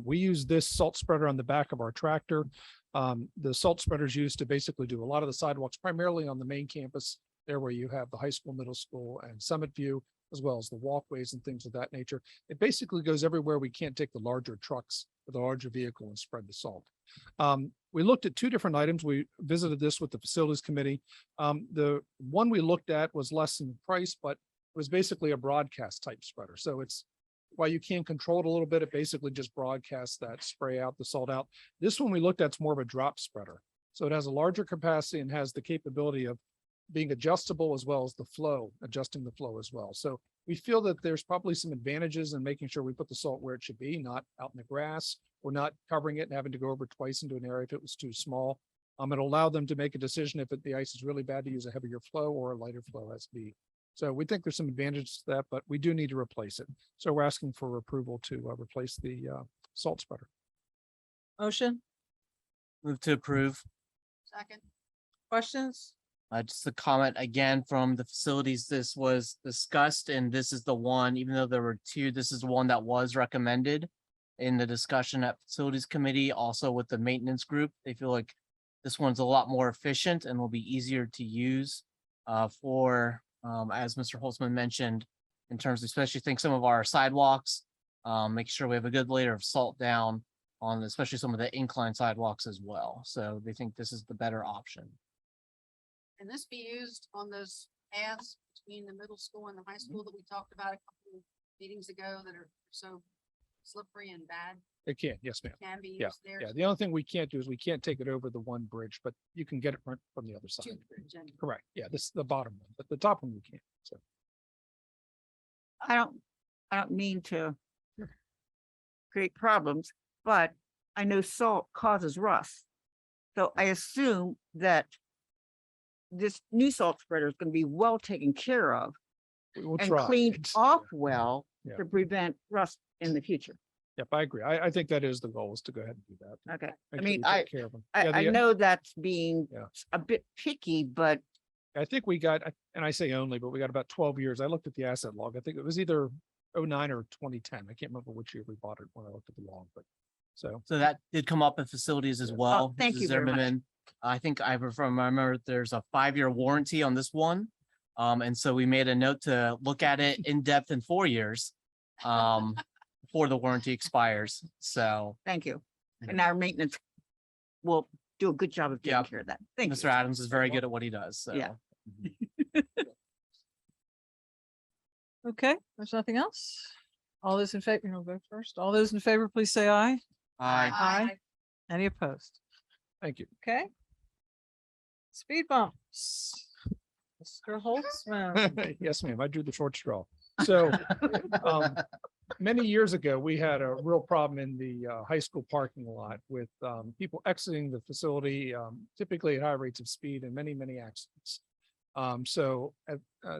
We use this salt spreader on the back of our tractor. The salt spreader is used to basically do a lot of the sidewalks, primarily on the main campus, there where you have the high school, middle school, and Summit View, as well as the walkways and things of that nature. It basically goes everywhere we can't take the larger trucks with a larger vehicle and spread the salt. We looked at two different items. We visited this with the facilities committee. The one we looked at was less in price, but it was basically a broadcast type spreader. So it's, while you can control it a little bit, it basically just broadcasts that spray out the salt out. This one we looked at is more of a drop spreader. So it has a larger capacity and has the capability of being adjustable as well as the flow, adjusting the flow as well. So we feel that there's probably some advantages in making sure we put the salt where it should be, not out in the grass, or not covering it and having to go over twice into an area if it was too small. It'll allow them to make a decision if the ice is really bad to use a heavier flow or a lighter flow SD. So we think there's some advantages to that, but we do need to replace it. So we're asking for approval to replace the salt spreader. Motion, Move to approve. Second. questions? Just a comment again from the facilities, this was discussed and this is the one, even though there were two, this is the one that was recommended in the discussion at facilities committee, also with the maintenance group. They feel like this one's a lot more efficient and will be easier to use for, as Mr. Holtzman mentioned, in terms of especially think some of our sidewalks, make sure we have a good layer of salt down on especially some of the incline sidewalks as well. So they think this is the better option. Can this be used on those paths between the middle school and the high school that we talked about a couple of meetings ago that are so slippery and bad? It can, yes, ma'am. Can be Yeah, used there. yeah. The only thing we can't do is we can't take it over the one bridge, but you can get it from the other side. To the bridge and- Correct. Yeah, this is the bottom one, but the top one we can't. So I don't mean to create problems, but I know salt causes rust. So I assume that this new salt spreader is going to be well taken care of we will and try. cleaned It's- off well Yeah. to prevent rust in the future. Yep, I agree. I think that is the goal, is to go ahead and do that. Okay. Make I sure mean, we take care of them. Yeah, I the- know that's being Yeah. a bit picky, but I think we got, and I say only, but we got about 12 years. I looked at the asset log. I think it was either 09 or 2010. I can't remember which year we bought it when I looked at the log, but so. So that did come up in facilities as well. thank Mrs. you very much. Zimmerman. I think I remember there's a 5-year warranty on this one. And so we made a note to look at it in depth in 4 years before the warranty expires. So thank you. And our maintenance will do a good job of taking Yep. care of that. Thank Mr. you. Adams is very good at what he does. So. Yeah. Okay, there's nothing else. All those in favor, you know, go first. All those in favor, please say aye. Aye. Any opposed? Thank you. Okay. Speed bumps. Mr. Holtzman. Yes, ma'am. I drew the short straw. So many years ago, we had a real problem in the high school parking lot with people exiting the facility, typically at high rates of speed and many accidents. So at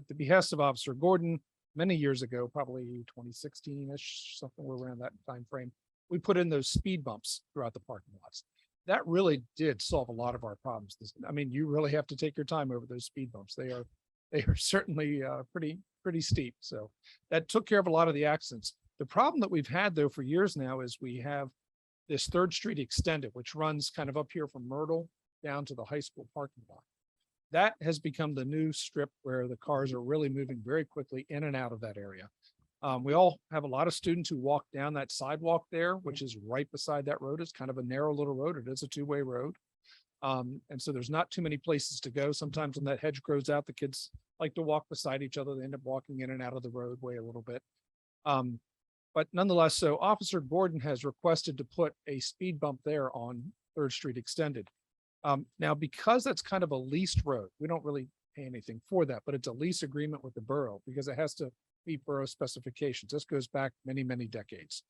the behest of Officer Gordon, many years ago, probably 2016-ish, something around that time frame, we put in those speed bumps throughout the parking lots. That really did solve a lot of our problems. I mean, you really have to take your time over those speed bumps. They are certainly pretty steep. So that took care of a lot of the accidents. The problem that we've had though for years now is we have this 3rd Street extended, which runs kind of up here from Myrtle down to the high school parking lot. That has become the new strip where the cars are really moving very quickly in and out of that area. We all have a lot of students who walk down that sidewalk there, which is right beside that road. It's kind of a narrow little road. It is a 2-way road. And so there's not too many places to go. Sometimes when that hedge grows out, the kids like to walk beside each other. They end up walking in and out of the roadway a little bit. But nonetheless, so Officer Gordon has requested to put a speed bump there on 3rd Street Extended. Now, because that's kind of a leased road, we don't really pay anything for that, but it's a lease agreement with the borough because it has to meet borough specifications. This goes back many decades.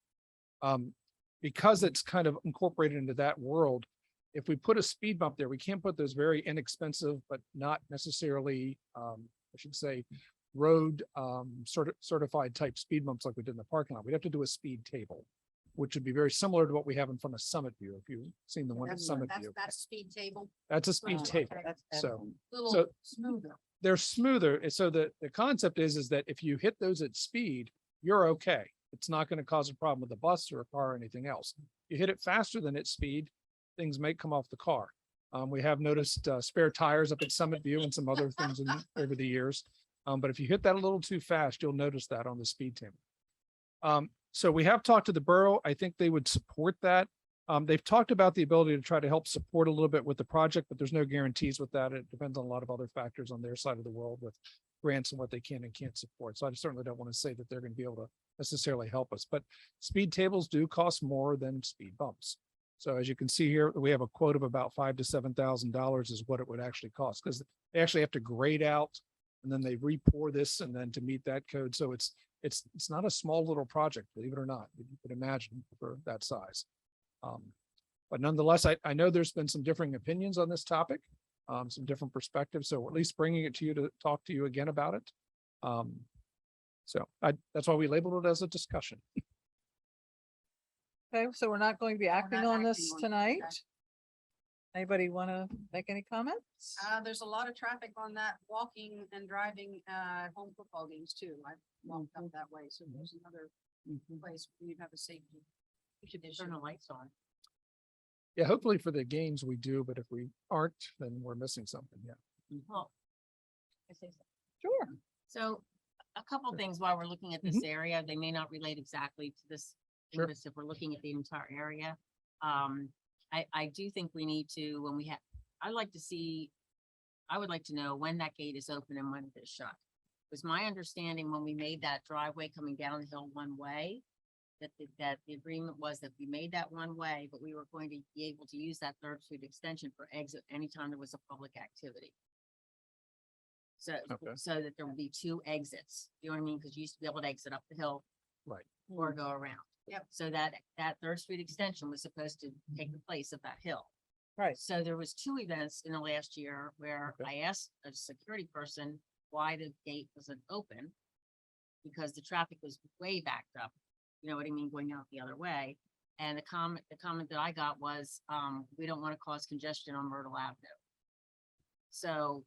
Because it's kind of incorporated into that world, if we put a speed bump there, we can't put those very inexpensive, but not necessarily, I should say, road certified type speed bumps like we did in the parking lot. We'd have to do a speed table, which would be very similar to what we have in front of Summit View. If you've seen the one at Summit View, That's speed table. that's a speed Oh, table. okay. So Little smoother. they're smoother. And so the concept is that if you hit those at speed, you're okay. It's not going to cause a problem with the bus or a car or anything else. You hit it faster than its speed, things may come off the car. We have noticed spare tires up at Summit View and some other things over the years. But if you hit that a little too fast, you'll notice that on the speed table. So we have talked to the borough. I think they would support that. They've talked about the ability to try to help support a little bit with the project, but there's no guarantees with that. It depends on a lot of other factors on their side of the world with grants and what they can and can't support. So I certainly don't want to say that they're going to be able to necessarily help us, but speed tables do cost more than speed bumps. So as you can see here, we have a quote of about $5,000 to $7,000 is what it would actually cost, because they actually have to grade out and then they re-pour this and then to meet that code. So it's not a small little project, believe it or not, you could imagine for that size. But nonetheless, I know there's been some differing opinions on this topic, some different perspectives. So at least bringing it to you to talk to you again about it. That's why we labeled it as a discussion. Okay, so we're not going to be acting not on acting this on it, tonight. okay. Anybody want to make any comments? There's a lot of traffic on that walking and driving, home football games too. I walked up that way, so there's another place where you have a safety. You should turn the lights on. Yeah, hopefully for the games we do, but if we aren't, then we're missing something. Yeah. Well, I say so. Sure. So a couple things while we're looking at this area, they may not relate exactly to this. Sure. If we're looking at the entire area, I do think we need to, when we have, I would like to know when that gate is open and when it is shut. It was my understanding when we made that driveway coming down the hill one way, that the agreement was that we made that one way, but we were going to be able to use that 3rd Street extension for exit anytime there was a public activity. So, Okay. so that there would be 2 exits, you know what I mean? Because you used to be able to exit up the hill. Right. Or go around. Yep. So that 3rd Street extension was supposed to take the place of that hill. Right. So there was 2 events in the last year where Okay. I asked a security person why the gate wasn't open. Because the traffic was way backed up, you know what I mean, going out the other way. And the comment that I got was, we don't want to cause congestion on Myrtle Avenue. So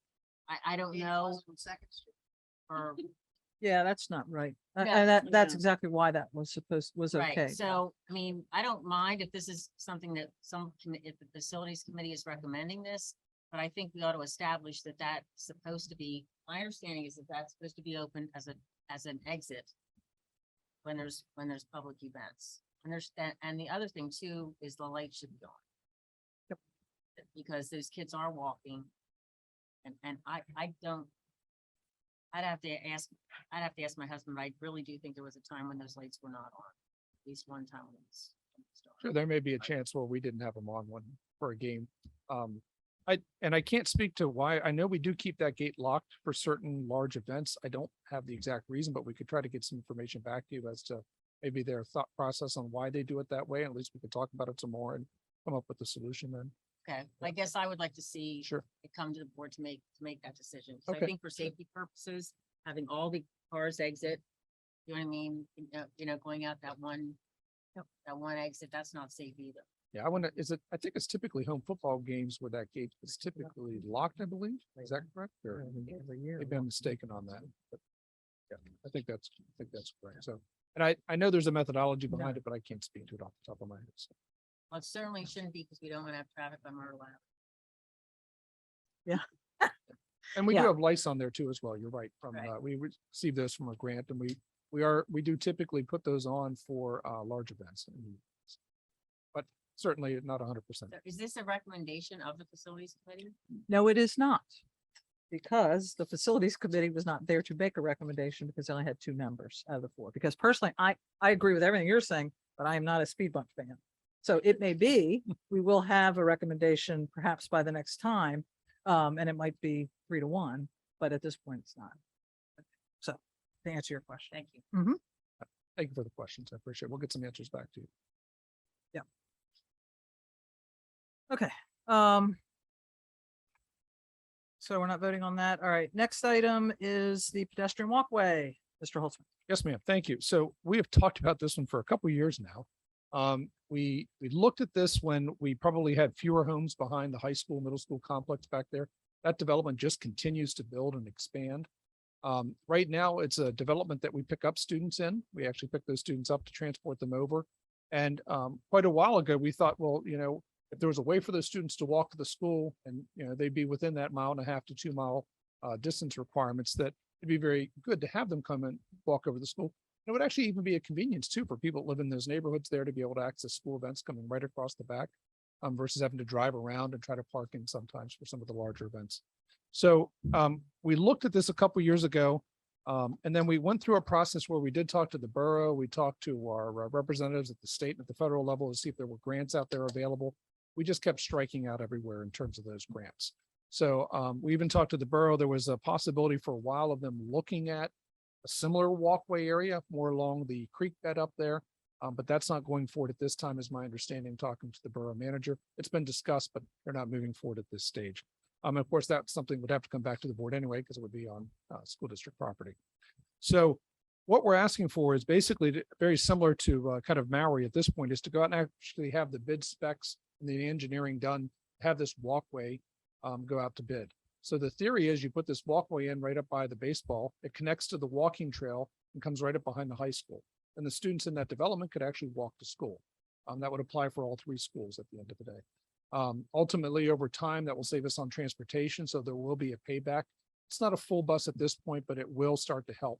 I don't know. On Second Street. Or, Yeah, that's not right. No, And that's no. exactly why that was okay. right, so, I mean, I don't mind if this is something that if the facilities committee is recommending this. But I think we ought to establish that that's supposed to be, my understanding is that that's supposed to be open as an exit. When there's public events. And the other thing too is the light should be on. Yep. Because those kids are walking. And I don't. I'd have to ask my husband, but I really do think there was a time when those lights were not on. At least one time. When it's on. Sure, there may be a chance where we didn't have them on one for a game. I can't speak to why. I know we do keep that gate locked for certain large events. I don't have the exact reason, but we could try to get some information back to you as to maybe their thought process on why they do it that way. At least we could talk about it some more and come up with a solution then. Okay, I guess I would like to see Sure. it come to the board to make that decision. So I Okay. think for safety purposes, having all the cars exit, you know what I mean? Going out that one exit, that's not safe either. Yeah, I think it's typically home football games where that gate is typically locked, I believe. Is that correct? Or maybe I'm mistaken on that. But yeah, I think that's correct. So, and I know there's a methodology behind it, but I can't speak to it off the top of my head. So. Well, it certainly shouldn't be because we don't want to have traffic on Myrtle Avenue. And we Yeah. do have lights on there too as well. You're right. Right. We received those from a grant and we do typically put those on for large events. But certainly not 100%. So is this a recommendation of the facilities committee? No, it is not. Because the facilities committee was not there to make a recommendation because they only had 2 members out of the 4. Because personally, I agree with everything you're saying, but I am not a speed bump fan. So it may be, we will have a recommendation perhaps by the next time. And it might be 3-1, but at this point it's not. So to answer your question. Thank you. Thank you for the questions. I appreciate it. We'll get some answers back to you. Okay. So we're not voting on that. All right. Next item is the pedestrian walkway. Mr. Holtzman. Yes, ma'am. Thank you. So we have talked about this one for a couple of years now. We looked at this when we probably had fewer homes behind the high school, middle school complex back there. That development just continues to build and expand. Right now, it's a development that we pick up students in. We actually pick those students up to transport them over. And quite a while ago, we thought, well, if there was a way for those students to walk to the school and, they'd be within that 1.5 to 2 mile distance requirements, that it'd be very good to have them come and walk over the school. It would actually even be a convenience too for people that live in those neighborhoods there to be able to access school events coming right across the back versus having to drive around and try to park in sometimes for some of the larger events. So we looked at this a couple years ago. And then we went through a process where we did talk to the borough. We talked to our representatives at the state and at the federal level to see if there were grants out there available. We just kept striking out everywhere in terms of those grants. So we even talked to the borough. There was a possibility for a while of them looking at a similar walkway area more along the creek bed up there. But that's not going forward at this time, is my understanding, talking to the borough manager. It's been discussed, but they're not moving forward at this stage. Of course, that's something would have to come back to the board anyway, because it would be on school district property. So what we're asking for is basically very similar to kind of Maui at this point, is to go out and actually have the bid specs and the engineering done, have this walkway go out to bid. So the theory is you put this walkway in right up by the baseball, it connects to the walking trail and comes right up behind the high school. And the students in that development could actually walk to school. That would apply for all 3 schools at the end of the day. Ultimately, over time, that will save us on transportation, so there will be a payback. It's not a full bus at this point, but it will start to help.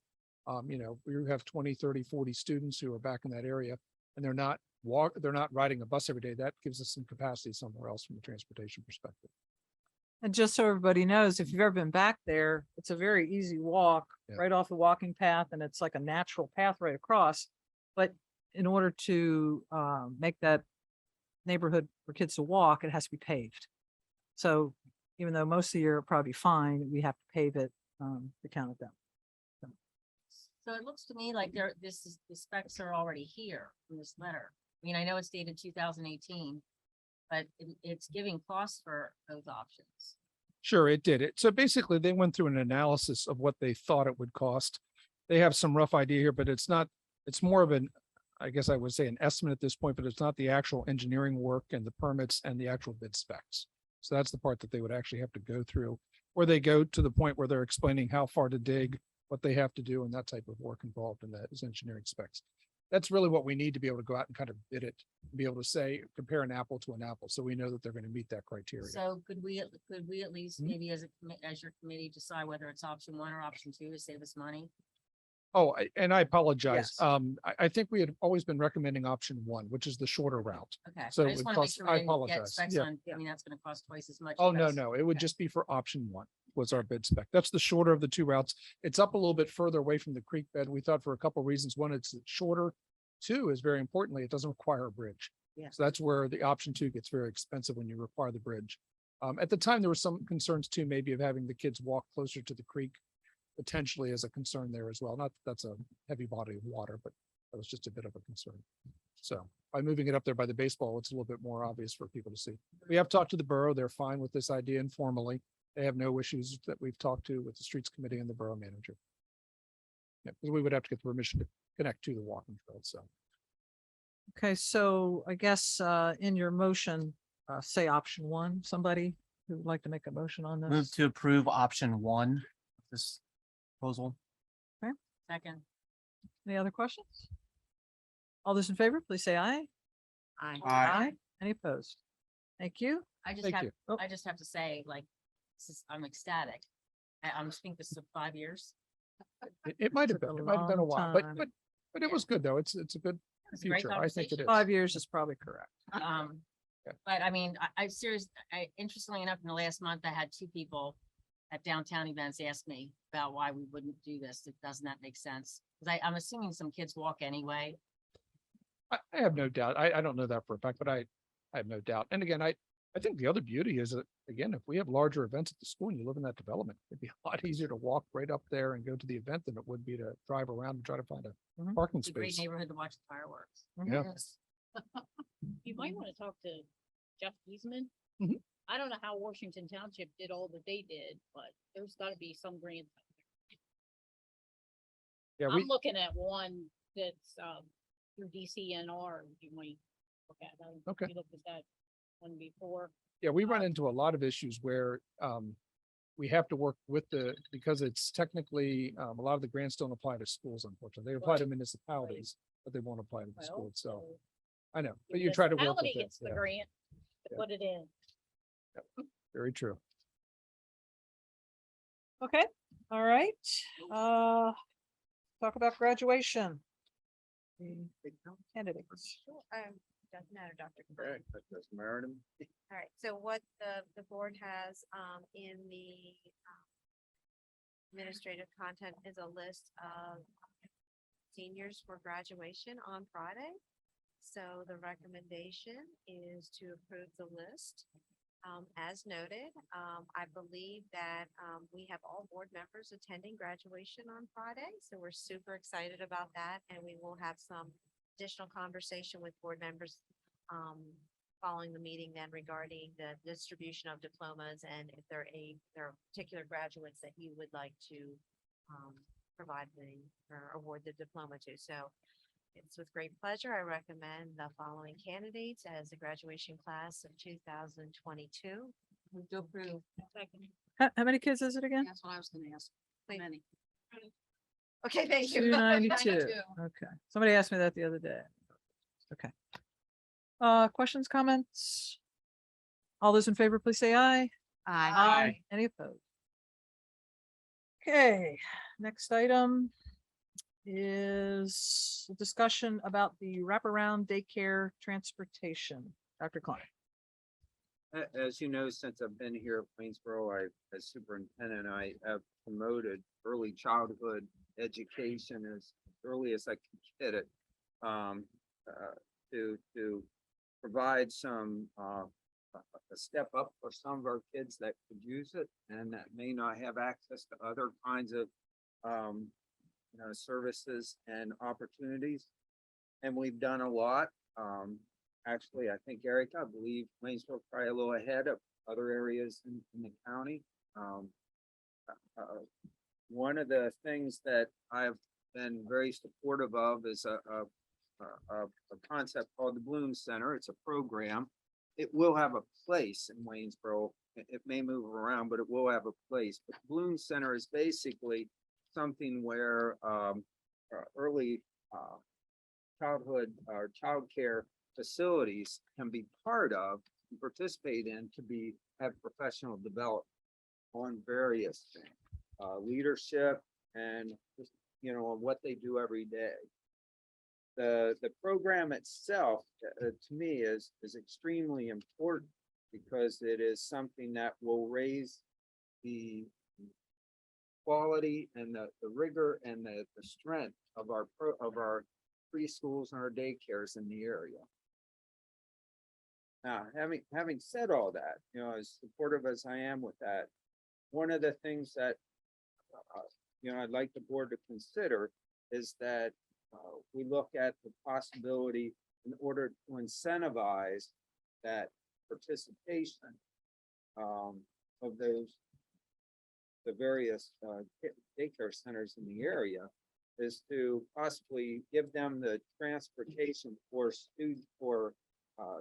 We have 20, 30, 40 students who are back in that area, and they're not riding a bus every day. That gives us some capacity somewhere else from a transportation perspective. And just so everybody knows, if you've ever been back there, it's a very easy walk Yeah. right off the walking path, and it's like a natural path right across. But in order to make that neighborhood for kids to walk, it has to be paved. So even though most of the year it'll probably be fine, we have to pave it to count it down. So it looks to me like the specs are already here in this letter. I mean, I know it's dated 2018, but it's giving costs for those options. Sure, it did. So basically, they went through an analysis of what they thought it would cost. They have some rough idea here, but it's more of I guess I would say an estimate at this point, but it's not the actual engineering work and the permits and the actual bid specs. So that's the part that they would actually have to go through, where they go to the point where they're explaining how far to dig, what they have to do, and that type of work involved in that is engineering specs. That's really what we need to be able to go out and kind of bid it, be able to say, compare an apple to an apple, so we know that they're going to meet that criteria. So could we at least maybe as your committee decide whether it's option 1 or option 2 to save us money? Oh, and I apologize. Yes. I think we had always been recommending option 1, which is the shorter route. Okay. So I it just would want to make cost- sure I we didn't get apologize. specs Yeah. on, I mean, that's going to cost twice as much. Oh, no, because- no, it would okay. just be for option 1 was our bid spec. That's the shorter of the 2 routes. It's up a little bit further away from the creek bed. We thought for a couple of reasons. 1, it's shorter. 2 is very importantly, it doesn't require a bridge. Yeah. So that's where the option 2 gets very expensive when you require the bridge. At the time, there were some concerns too, maybe of having the kids walk closer to the creek, potentially as a concern there as well. Not that that's a heavy body of water, but that was just a bit of a concern. So by moving it up there by the baseball, it's a little bit more obvious for people to see. We have talked to the borough. They're fine with this idea informally. They have no issues that we've talked to with the streets committee and the borough manager. Yeah, because we would have to get permission to connect to the walking trail, so. Okay, so I guess in your motion, say option 1, somebody who would like to make a motion on this? Move to approve option 1, of this proposal. Second. Any other questions? All those in favor, please say aye. Aye. Any opposed? Thank you. Thank you. Oh. I just have to say, like, I'm ecstatic. I'm speaking this for 5 years. It might have Took a been, it might have been a long while, but, time. but it was good though. It's a good It's a great future. I think it is. 5 years is probably correct. Yeah. But I mean, I seriously, interestingly enough, in the last month, I had 2 people at downtown events ask me about why we wouldn't do this. Doesn't that make sense? Because I'm assuming some kids walk anyway. I have no doubt. I don't know that for a fact, but I have no doubt. And again, I think the other beauty is that, again, if we have larger events at the school and you live in that development, it'd be a lot easier to walk right up there and go to the event than it would be to drive around and try to find a Mhm. parking It's a great space. neighborhood to watch the fireworks. Yeah. Yes. You might want to talk to Jeff Eastman. Mhm. I don't know how Washington Township did all that they did, but there's got to be some grants. Yeah, I'm looking at one that's through DCNR. You might look at. Okay. You looked at that one before. we run into a lot of issues where we have to work with because it's technically, a lot of the grants don't apply to schools, unfortunately. They apply to Right. municipalities, but they won't apply to the Well, schools. So so I know, the but you try to work municipality with them. gets the Yeah, grant to Yeah. put it in. very true. Okay, all right. Talk about graduation. The candidates. Doesn't matter, Dr. Correct. That's Meriden. All right, so what the board has, in the, administrative content is a list of seniors for graduation on Friday. So the recommendation is to approve the list. As noted, I believe that, we have all board members attending graduation on Friday, so we're super excited about that, and we will have some additional conversation with board members, following the meeting then regarding the distribution of diplomas and if there are particular graduates that you would like to, provide or award the diploma to. So it's with great pleasure. I recommend the following candidates as the graduation class of 2022. Move to approve. How many kids is it again? That's what I was gonna ask. Wait. Many. Okay, thank you. 292. Okay. Somebody asked me that the other day. Okay. Questions, comments? All those in favor, please say aye. Aye. Any opposed? Okay, next item is a discussion about the wraparound daycare transportation. Dr. Klein. As you know, since I've been here at Waynesboro, as superintendent, I have promoted early childhood education as early as I can get it. To provide some, a step up for some of our kids that could use it and that may not have access to other kinds of, services and opportunities. And we've done a lot. Actually, I think, Eric, I believe Waynesboro probably a little ahead of other areas in the county. One of the things that I've been very supportive of is a concept called the Bloom Center. It's a program. It will have a place in Waynesboro. It may move around, but it will have a place. But Bloom Center is basically something where early childhood or childcare facilities can be part of and participate in to have professional development on various things, leadership and just, on what they do every day. The program itself, to me, is extremely important because it is something that will raise the quality and the rigor and the strength of our preschools and our daycares in the area. Now, having said all that, as supportive as I am with that, one of the things that I'd like the board to consider is that we look at the possibility in order to incentivize that participation of the various daycare centers in the area is to possibly give them the transportation for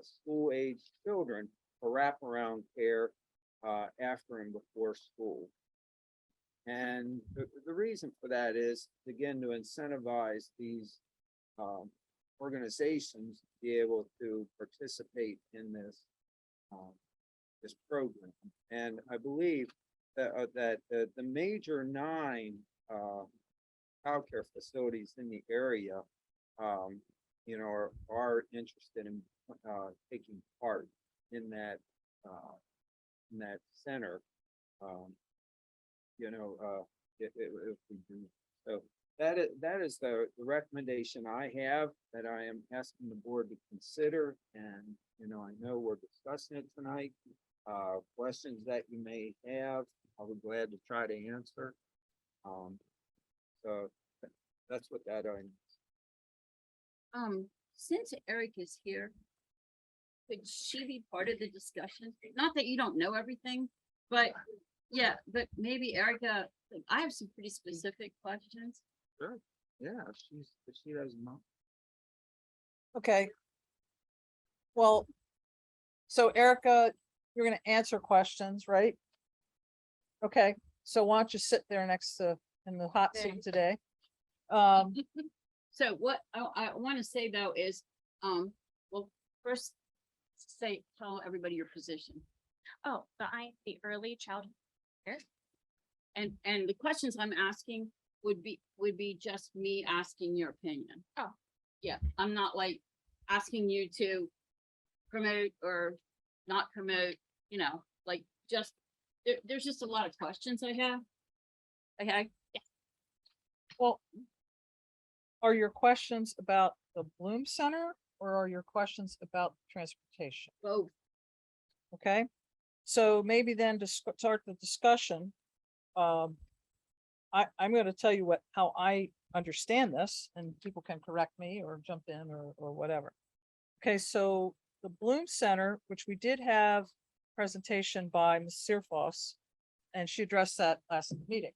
school age children for wraparound care after and before school. And the reason for that is, again, to incentivize these organizations to be able to participate in this program. And I believe that the major 9 childcare facilities in the area, are interested in taking part in that center. If we do. So that is the recommendation I have that I am asking the board to consider. And, I know we're discussing it tonight. Questions that you may have, I'll be glad to try to answer. So that's what that is. Since Eric is here, could she be part of the discussion? Not that you don't know everything, but yeah, but maybe Erica, I have some pretty specific questions. Sure. Yeah, she doesn't know. Okay. Well, so Erica, you're gonna answer questions, right? Okay, so why don't you sit there in the hot seat today? So what I want to say though is, well, first tell everybody your position. Oh, but I'm the early child. And the questions I'm asking would be just me asking your opinion. Oh. Yeah, I'm not like asking you to promote or not promote, like just, there's just a lot of questions I have. Okay, Well, are your questions about the Bloom Center or are your questions about transportation? both. Okay, so maybe then to start the discussion, I'm going to tell you how I understand this, and people can correct me or jump in or whatever. Okay, so the Bloom Center, which we did have presentation by Ms. Searfoss, and she addressed that last meeting.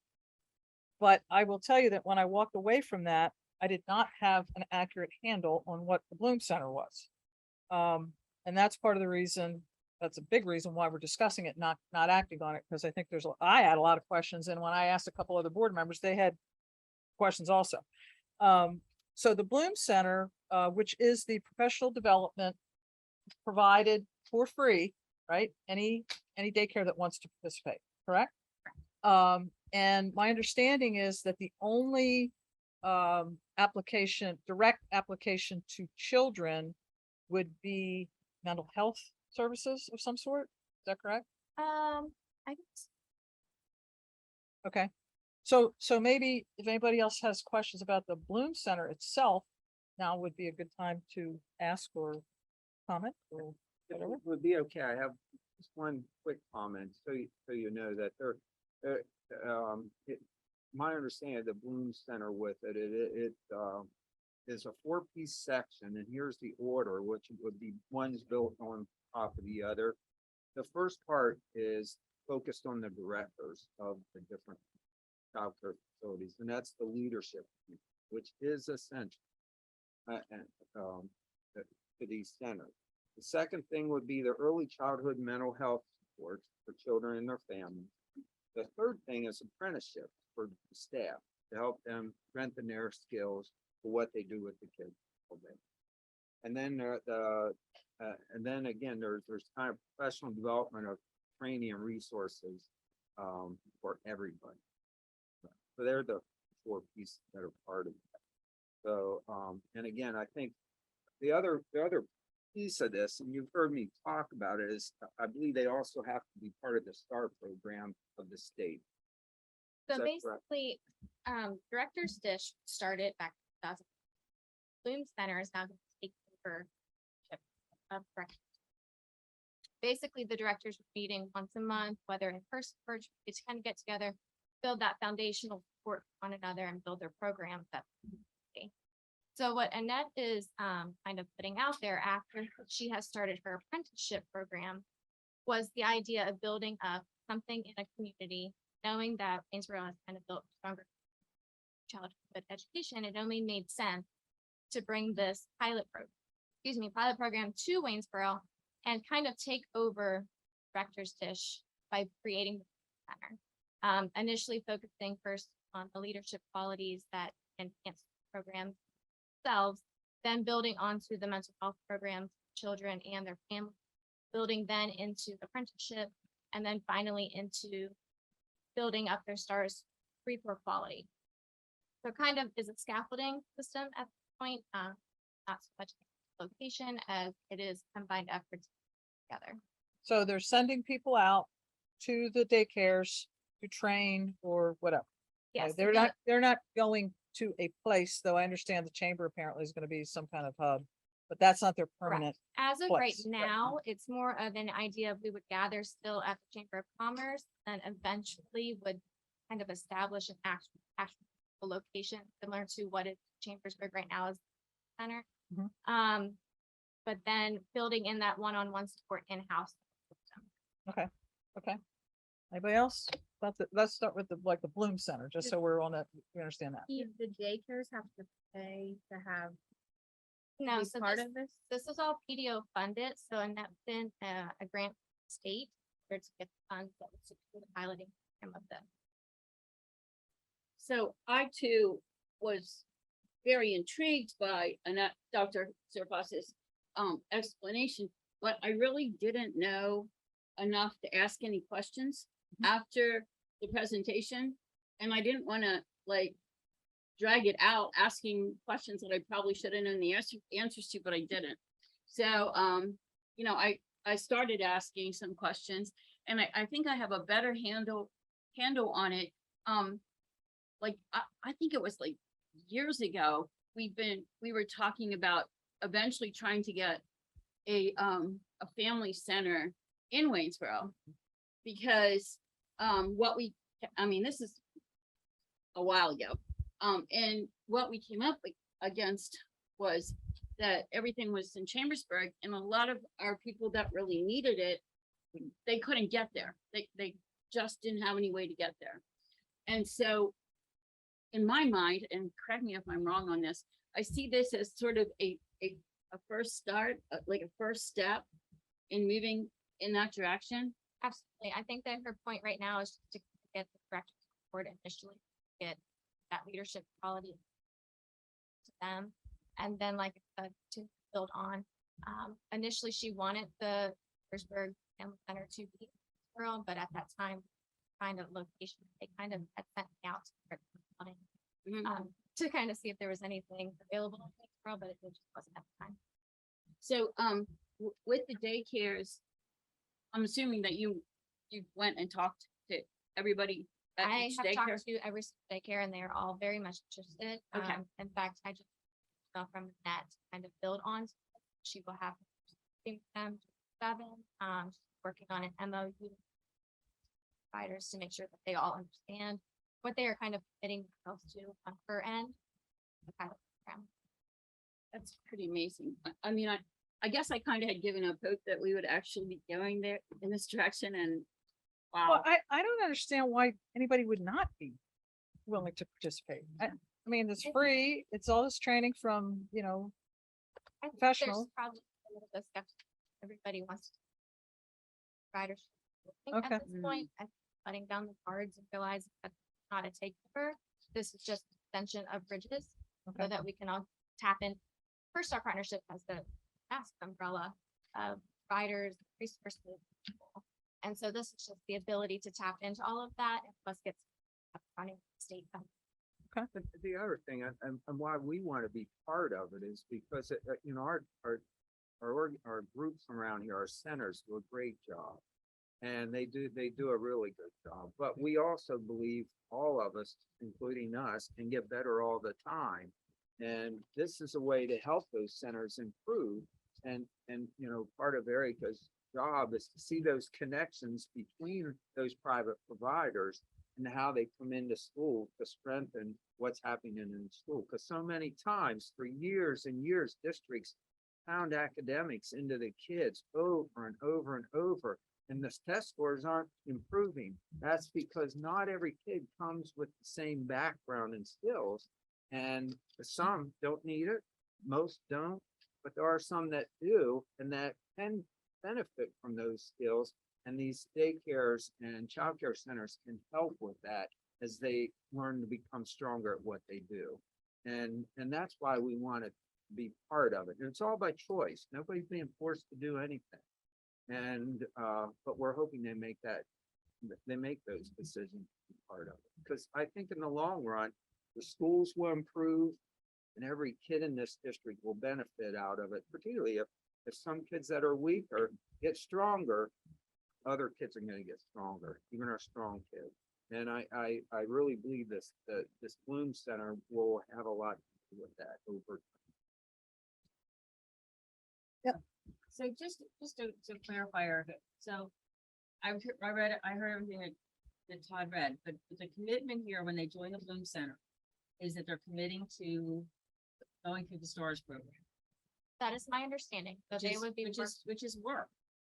But I will tell you that when I walked away from that, I did not have an accurate handle on what the Bloom Center was. And that's part of the reason, that's a big reason why we're discussing it, not acting on it, because I think I had a lot of questions, and when I asked a couple other board members, they had questions also. So the Bloom Center, which is the professional development provided for free, right? Any daycare that wants to participate, correct? And my understanding is that the only direct application to children would be mental health services of some sort. Is that correct? I guess Okay. So maybe if anybody else has questions about the Bloom Center itself, now would be a good time to ask or comment or whatever. It would be okay. I have just one quick comment, so you know that my understanding of the Bloom Center with it is a 4-piece section, and here's the order, which would be one's built on top of the other. The first part is focused on the directors of the different childcare facilities, and that's the leadership, which is essential to these centers. The second thing would be the early childhood mental health supports for children and their families. The third thing is apprenticeship for the staff to help them strengthen their skills for what they do with the kids. And then and then again, there's kind of professional development of training and resources for everybody. So they're the 4 pieces that are part of that. So and again, I think the other piece of this, and you've heard me talk about it, is I believe they also have to be part of the STAR program of the state. so. Is that correct? Basically, Director's Dish started back in 2000. Bloom Center is now going to take over of corrections. Basically, the directors are meeting once a month, whether in person or virtual, to kind of get together, build that foundational support for one another and build their programs up. So what Annette is kind of putting out there after she has started her apprenticeship program was the idea of building up something in a community, knowing that Waynesboro has kind of built stronger childhood education. It only made sense to bring this pilot program to Waynesboro and kind of take over Director's Dish by creating the center. Initially focusing first on the leadership qualities that enhance programs themselves, then building onto the mental health programs, children and their families, building then into apprenticeship, and then finally into building up their stars 3-4 quality. So kind of is a scaffolding system at this point, not so much location as it is combined efforts together. So they're sending people out to the daycares to train or whatever. Yes, They're not going to a place, though I understand the chamber apparently is going to be some kind of hub, but that's not their permanent. as of right place. now, it's more of an idea of we would gather still at the Chamber of Commerce and eventually would kind of establish an actual location similar to what is Chambersburg right now is center. Mhm. But then building in that one-on-one support in-house system. Okay. Anybody else? Let's start with the Bloom Center, just so we're on that, we understand that. The daycares have to pay to have No, be so part this, of this? this is all PDO funded, so and that's been a grant state where to get the funds that would support the piloting program of the. So I too was very intrigued by Dr. Surface's explanation, but I really didn't know enough to ask any questions after the presentation. And I didn't want to drag it out asking questions that I probably should have known the answers to, but I didn't. So, I started asking some questions, and I think I have a better handle on it. like, I think it was like years ago, we were talking about eventually trying to get a family center in Waynesboro. Because, this is a while ago. And what we came up against was that everything was in Chambersburg, and a lot of our people that really needed it, they couldn't get there. They just didn't have any way to get there. And so in my mind, and correct me if I'm wrong on this, I see this as sort of a first start, like a first step in moving in that direction. Absolutely. I think that her point right now is to get the correct support initially, get that leadership quality to them. And then to build on, initially she wanted the Petersburg Family Center to be rural, but at that time, kind of location, they kind of had sent me out to kind of see if there was anything available in Petersburg, but it just wasn't at the time. So, with the daycares, I'm assuming that you went and talked to everybody at I each have daycare. talked to every daycare and they're all very much interested. Okay. In fact, I just saw from that kind of build on. She will have them 7, working on an MOU with providers to make sure that they all understand what they are kind of committing themselves to on her end. The pilot program. That's pretty amazing. I guess I kind of had given up hope that we would actually be going there in this direction, and Well, wow. I don't understand why anybody would not be willing to participate. I mean, it's free. It's all this training from, I think Professional. There's probably a little bit of skepticism. Everybody wants to providers. I think Okay. at this point, I think letting down the cards and realize that it's not a takeover. This is just an extension of bridges Okay. so that we can all tap in. First, our partnership has the vast umbrella of providers, resources. And so this is just the ability to tap into all of that and plus get up running state funds. But the other thing, and why we want to be part of it is because, our groups around here, our centers do a great job. And they do a really good job, but we also believe all of us, including us, can get better all the time. And this is a way to help those centers improve. And part of Erica's job is to see those connections between those private providers and how they come into school to strengthen what's happening in school. Because so many times for years and years, districts pound academics into the kids over and over and over. And the test scores aren't improving. That's because not every kid comes with the same background and skills. And some don't need it, most don't, but there are some that do and that can benefit from those skills. And these daycares and childcare centers can help with that as they learn to become stronger at what they do. And that's why we want to be part of it. And it's all by choice. Nobody's being forced to do anything. And but we're hoping they make those decisions to be part of it. Because I think in the long run, the schools will improve and every kid in this district will benefit out of it, particularly if some kids that are weaker get stronger, other kids are going to get stronger, even our strong kids. And I really believe this Bloom Center will have a lot to do with that over time. So just to clarify, Erica, so I heard everything that Todd read, but the commitment here when they join the Bloom Center is that they're committing to going through the STARS program. That is my understanding. That they would be. Which is work.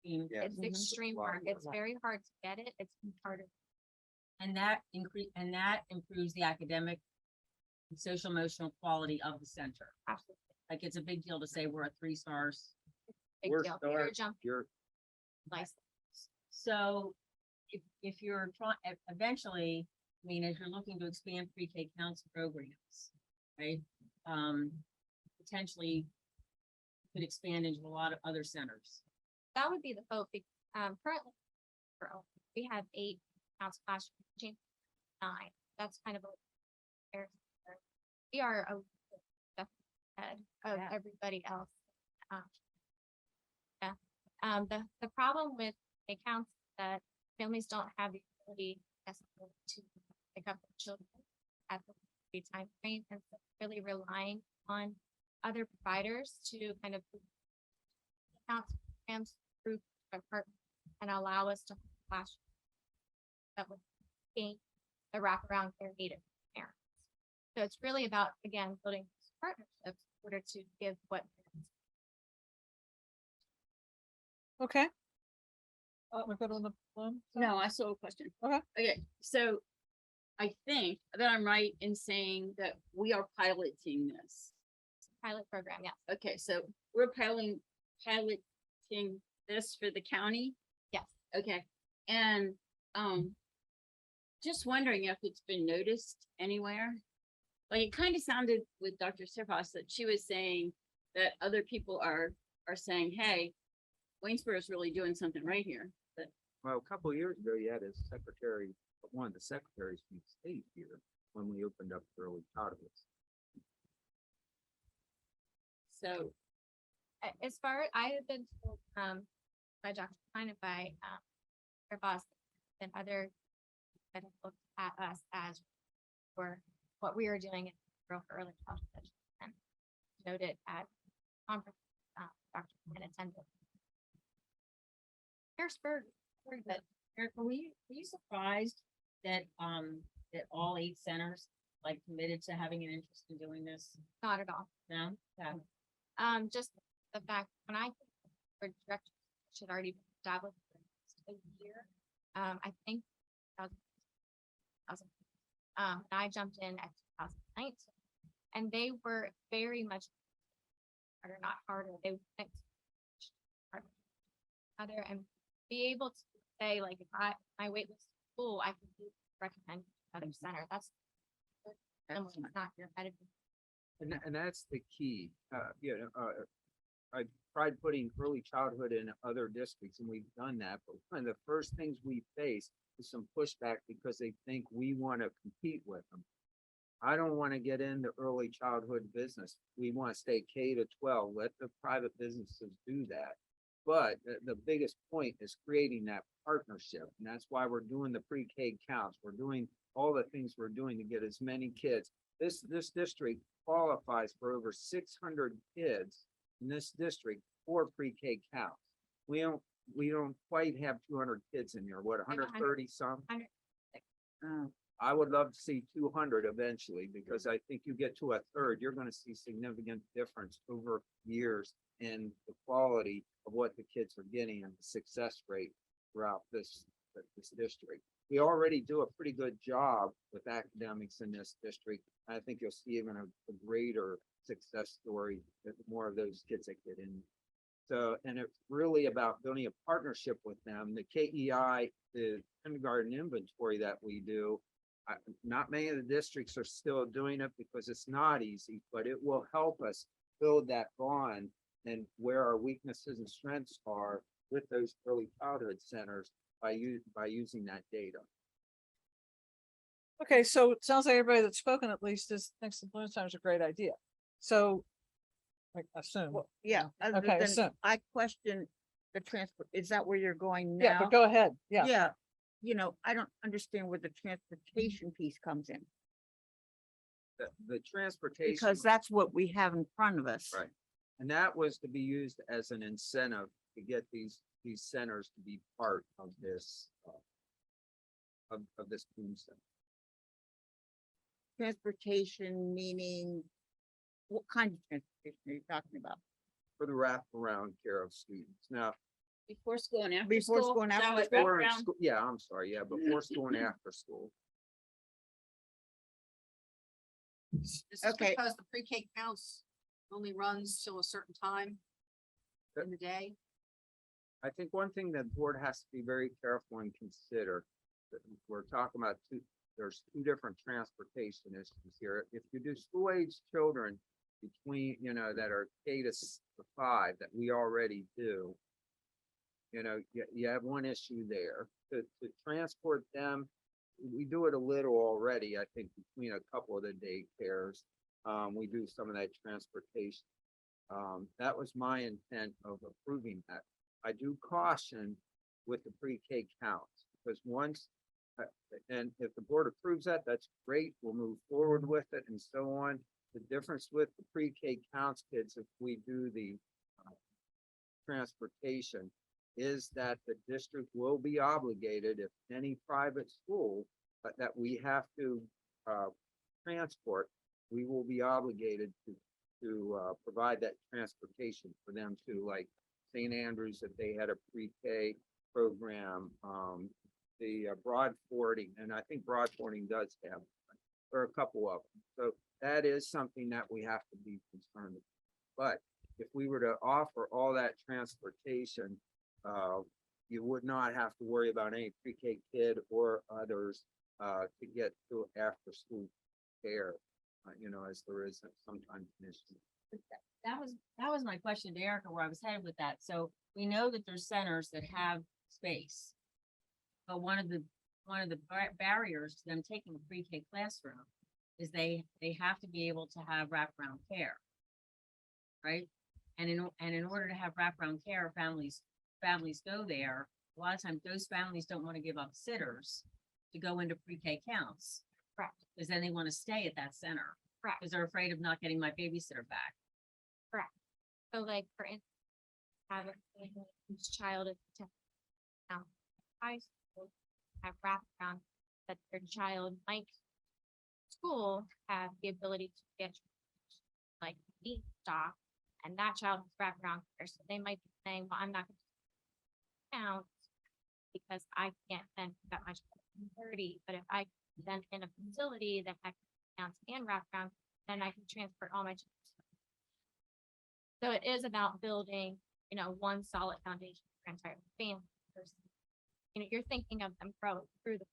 I mean, It's extreme work. It's very hard to get it. It's harder. and that improves the academic and social emotional quality of the center. Absolutely. Like it's a big deal to say we're at 3 stars. Big We're deal. start- You're jumping you're license. So if you're trying, eventually, I mean, as you're looking to expand pre-K council programs, right? Potentially could expand into a lot of other centers. That would be the hope. Currently, we have 8 council classrooms, 9. That's kind of a. We are a step ahead of everybody else. The problem with accounts that families don't have the ability necessarily to pick up their children at the time frame, and so really relying on other providers to kind of count programs through our partner and allow us to flash that would gain the wraparound care needed for parents. So it's really about, again, building these partnerships in order to give what parents. Okay. We're good on the phone? No, I still have a question. Okay. Okay, so I think that I'm right in saying that we are piloting this. Pilot program, yes. Okay, so we're piloting this for the county? Yes. Okay, and, just wondering if it's been noticed anywhere? Like, it kind of sounded with Dr. Serpas that she was saying that other people are saying, hey, Waynesboro is really doing something right here, but Well, a couple of years ago, you had a secretary, one of the secretaries from the state here when we opened up early childhood. so, As far as I have been told, by Dr. Klein and by, her boss and other that have looked at us as for what we are doing in rural early childhood and noted at conference, Dr. Klein attended. Harrisburg, But Erica, were you surprised that, that all 8 centers like committed to having an interest in doing this? not at all. No? Yeah. Just the fact when I think for directors should already be established for at least a year. I think 2000, and I jumped in at 2019, and they were very much harder, not harder. They went harder, other and be able to say like if my wait list is full, I can recommend another center. That's not your editing. And that's the key, I tried putting early childhood in other districts and we've done that, but one of the first things we face is some pushback because they think we want to compete with them. I don't want to get into early childhood business. We want to stay K-12, let the private businesses do that. But the biggest point is creating that partnership. And that's why we're doing the pre-K counts. We're doing all the things we're doing to get as many kids. This district qualifies for over 600 kids in this district for pre-K counts. We don't quite have 200 kids in here. What, 130 some? 100. I would love to see 200 eventually, because I think you get to a third, you're going to see significant difference over years in the quality of what the kids are getting and the success rate throughout this district. We already do a pretty good job with academics in this district. I think you'll see even a greater success story with more of those kids that get in. So, and it's really about building a partnership with them. The KEI, the kindergarten inventory that we do, not many of the districts are still doing it because it's not easy, but it will help us build that bond and where our weaknesses and strengths are with those early childhood centers by using that data. Okay, so it sounds like everybody that's spoken at least thinks the Balloon Center is a great idea. So, I assume. Well, yeah, other Okay, than so- I question the transport, is that where you're going now? Yeah, but go ahead. Yeah. Yeah, I don't understand where the transportation piece comes in, The transportation. because that's what we have in front of us. Right. And that was to be used as an incentive to get these centers to be part of this, of this boom center. Transportation meaning, what kind of transportation are you talking about? For the wraparound care of students. Now, before school and after Before school. school and is that after what school. or in wraparound? school, yeah, I'm sorry, yeah, before school and after school. This is Okay. because the pre-K counts only runs till a certain time in the day. I think one thing that the board has to be very careful and consider, that we're talking about there's two different transportation issues here. If you do school age children between, that are K-5 that we already do, you have one issue there. To transport them, we do it a little already, I think, between a couple of the daycares. We do some of that transportation. That was my intent of approving that. I do caution with the pre-K counts, because once And if the board approves that, that's great. We'll move forward with it and so on. The difference with the pre-K counts kids, if we do the transportation, is that the district will be obligated, if any private school that we have to transport, we will be obligated to provide that transportation for them to, like St. Andrews, if they had a pre-K program, the broad forwarding, and I think broad forwarding does have, or a couple of them. So that is something that we have to be concerned about. But if we were to offer all that transportation, you would not have to worry about any pre-K kid or others to get to after school care, as there is sometimes an issue. That was my question to Erica, where I was headed with that. So we know that there's centers that have space. But one of the barriers to them taking a pre-K classroom is they have to be able to have wraparound care. Right? And in order to have wraparound care, families go there. A lot of times those families don't want to give up sitters to go into pre-K counts. Correct. Because then they want to stay at that center. Correct. Because they're afraid of not getting my babysitter back. Correct. So like, for instance, have a child at high school, have wraparound that their child might school have the ability to get like meat stock, and that child has wraparound care. So they might be saying, well, I'm not going to count because I can't then that much 30, but if I then in a facility that has counts and wraparound, then I can transport all my children. So it is about building, one solid foundation for entire family. You're thinking of them through the.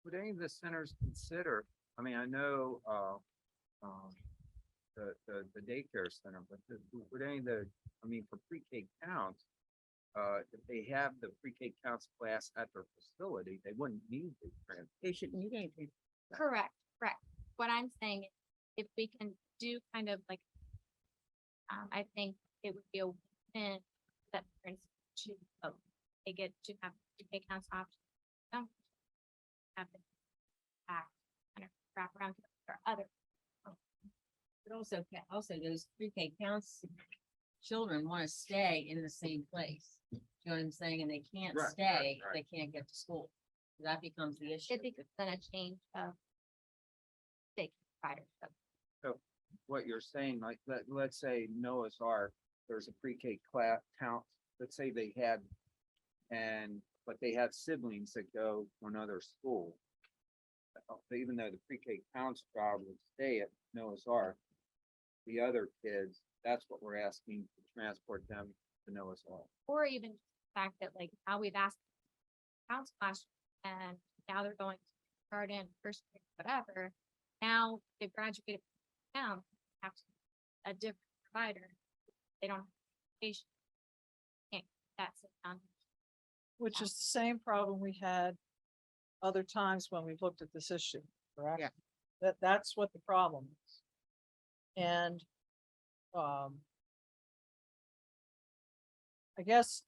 Would any of the centers consider, I mean, I know, the daycare center, but would any of for pre-K counts, if they have the pre-K counts class at their facility, they wouldn't need the transport. They shouldn't need anything. Correct. What I'm saying, if we can do kind of like, I think it would be a win that parents to vote. They get to have pre-K counts options. Don't have the back kind of wrap around or other. But also those pre-K counts, children want to stay in the same place. You know what I'm saying? And they can't Right, stay, right. they can't get to school. That becomes the issue. It becomes then a change of state provider. So what you're saying, like, let's say Noah's Ark, there's a pre-K class count, let's say they had, but they have siblings that go to another school. Even though the pre-K counts job would stay at Noah's Ark, the other kids, that's what we're asking to transport them to Noah's Ark. Or even the fact that like how we've asked counts class and now they're going to start in first grade, whatever. Now they've graduated down, have to a different provider. They don't have patient. Can't that's it. Which is the same problem we had other times when we've looked at this issue, correct? Yeah. That's what the problem is. And, I guess,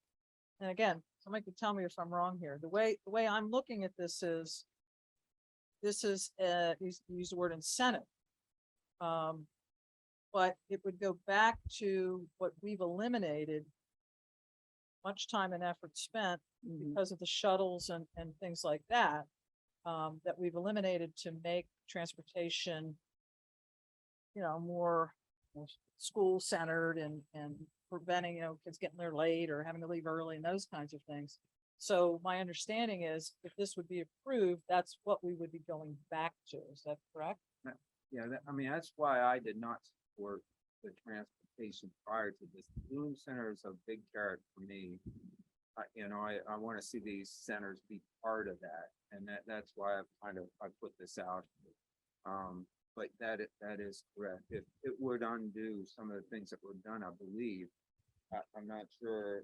and again, somebody could tell me if I'm wrong here. The way I'm looking at this is use the word incentive. But it would go back to what we've eliminated, much time and effort spent because of the shuttles and things like that, that we've eliminated to make transportation, more school centered and preventing, kids getting there late or having to leave early and those kinds of things. So my understanding is if this would be approved, that's what we would be going back to. Is that correct? Yeah, that's why I did not support the transportation prior to this. The Bloom Center is a big carrot for me. I want to see these centers be part of that, and that's why I put this out. But that is correct. If it would undo some of the things that were done, I believe. I'm not sure.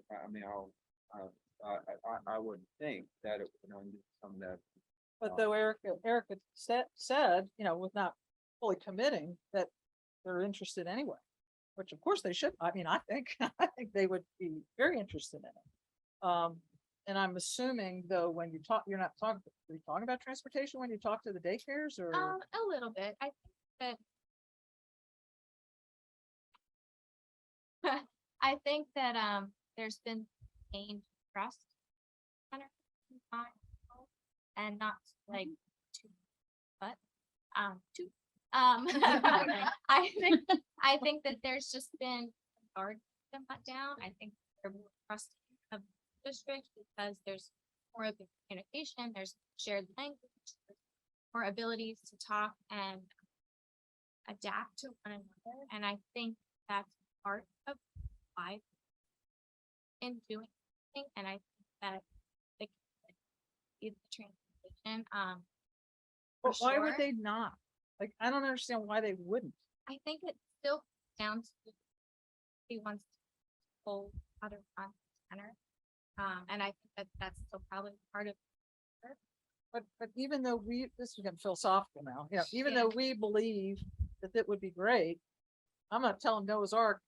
I would think that it would undo some of that. But though Erica said, with not fully committing that they're interested anyway, which of course they should. I think they would be very interested in it. And I'm assuming though, when you talk, you're not talking, are you talking about transportation when you talk to the daycares or? A little bit. I think that I think that there's been gained trust kind of and not like too, but too I think that there's just been guard them let down. I think they're more trusting of the district because there's more open communication, there's shared language, there's more abilities to talk and adapt to one another. And I think that's part of life in doing things. And I think that the translation, But for why would sure. they not? Like, I don't understand why they wouldn't. I think it still down to he wants to hold other front center. And I think that that's still probably part of But even though this is getting philosophical now, yeah, even Yeah. though we believe that it would be great, I'm not telling Noah's Ark,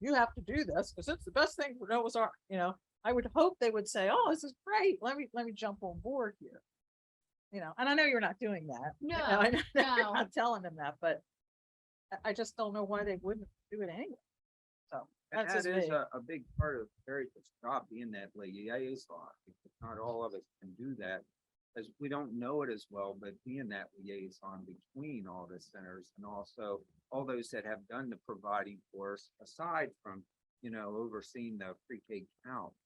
you have to do this because it's the best thing for Noah's Ark, you know. I would hope they would say, oh, this is great. Let me jump on board here. You know, and I know you're not doing that. No, I know no. you're not telling them that, but I just don't know why they wouldn't do it anyway. So And that's that just is me. a big part of Veritas' job, being that liaison. Because not all of us can do that, as we don't know it as well, but being that liaison between all the centers and also all those that have done the providing for us, aside from, you know, overseeing the pre-K counts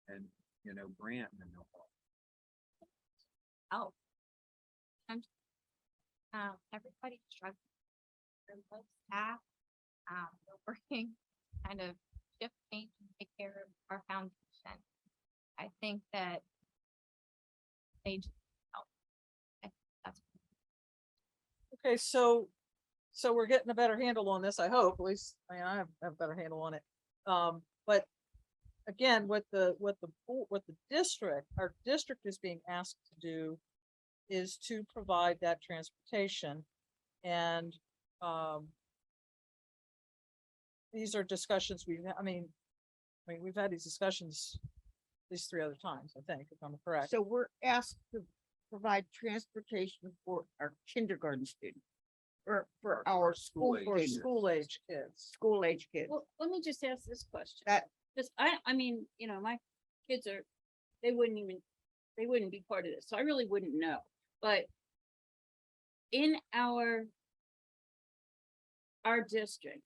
and, you know, Branton and all. help. And everybody's struggling. There's no staff, we're working kind of shift change and take care of our foundation. I think that they just help. I think that's Okay, so we're getting a better handle on this, I hope, at least, I mean, I have a better handle on it. But again, what the district, our district is being asked to do is to provide that transportation. And these are discussions we've had these discussions these 3 other times, I think, if I'm correct. So we're asked to provide transportation for our kindergarten students. For our school age For students, school age kids. school age kids. Well, let me just ask this question. That, Because I mean, you know, my kids they wouldn't be part of this, so I really wouldn't know. But in our district,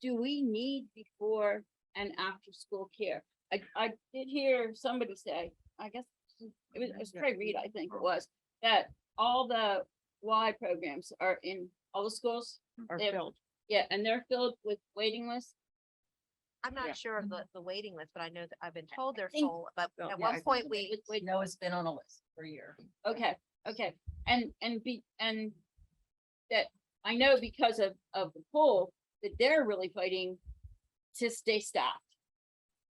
do we need before and after school care? I did hear somebody say, I guess it was Craig Reed, I think it was, that all the Y programs are in all the schools. are They're- filled. Yeah, and they're filled with waiting lists. I'm Yeah. not sure of the waiting list, but I know that I've been told they're think- full, but Well, at yeah, I one think point we, No, it's been on a list for a year. Okay, and that I know because of the poll, that they're really fighting to stay staffed.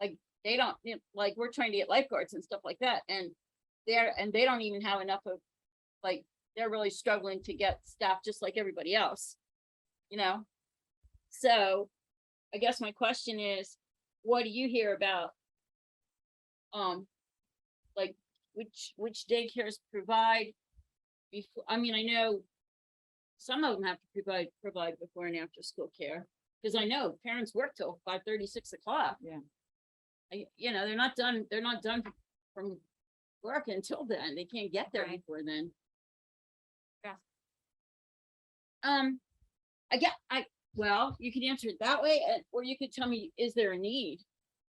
Like, they don't, like, we're trying to get lifeguards and stuff like that, and they don't even have enough of, like, they're really struggling to get staff just like everybody else, you know? So, I guess my question is, what do you hear about? Like, which daycares provide before, I mean, I know some of them have to provide before and after school care, because I know parents work till 5:30, 6 o'clock. Yeah. You know, they're not done from work until then. They can't get there Right. before then. Yeah. Well, you could answer it that way, or you could tell me, is there a need?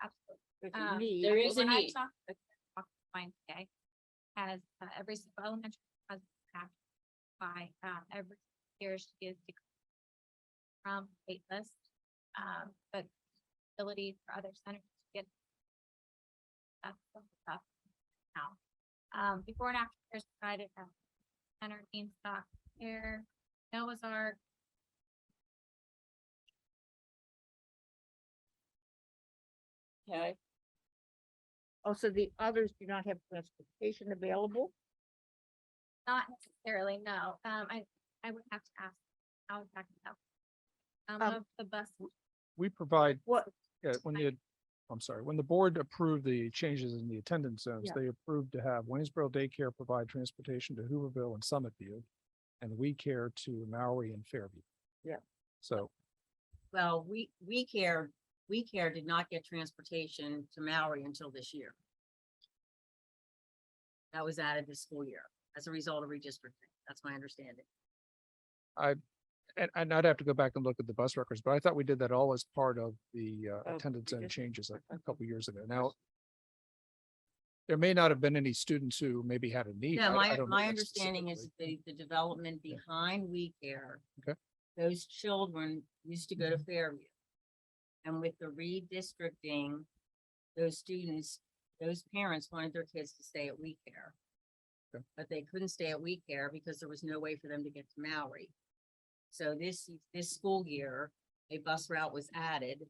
absolutely. There's a need. There is a When I need. talked to mine today, has every single elementary has passed by every year she is from wait list, but ability for other centers to get that's the stuff now. Before and after there's provided center team stock here, Noah's Ark. Okay, Also, the others do not have transportation available. Not necessarily, no. I would have to ask how exactly that. Um, Of the bus. We provide, What, yeah, when you, I'm sorry, when the board approved the changes in the attendance zones, Yeah. they approved to have Waynesboro Daycare provide transportation to Hooverville and Summit View, and We Care to Maui and Fairview. Yeah. So, Well, we care did not get transportation to Maui until this year. That was added this school year as a result of redistricting. That's my understanding. and I'd have to go back and look at the bus records, but I thought we did that all as part of the attendance zone changes a couple years ago. Now, there may not have been any students who maybe had a need. Yeah, I don't know my that understanding is specifically. the development behind We Care. Okay. Those children used to go to Fairview. And with the redistricting, those students, those parents wanted their kids to stay at We Care. Okay. But they couldn't stay at We Care because there was no way for them to get to Maui. So this school year, a bus route was added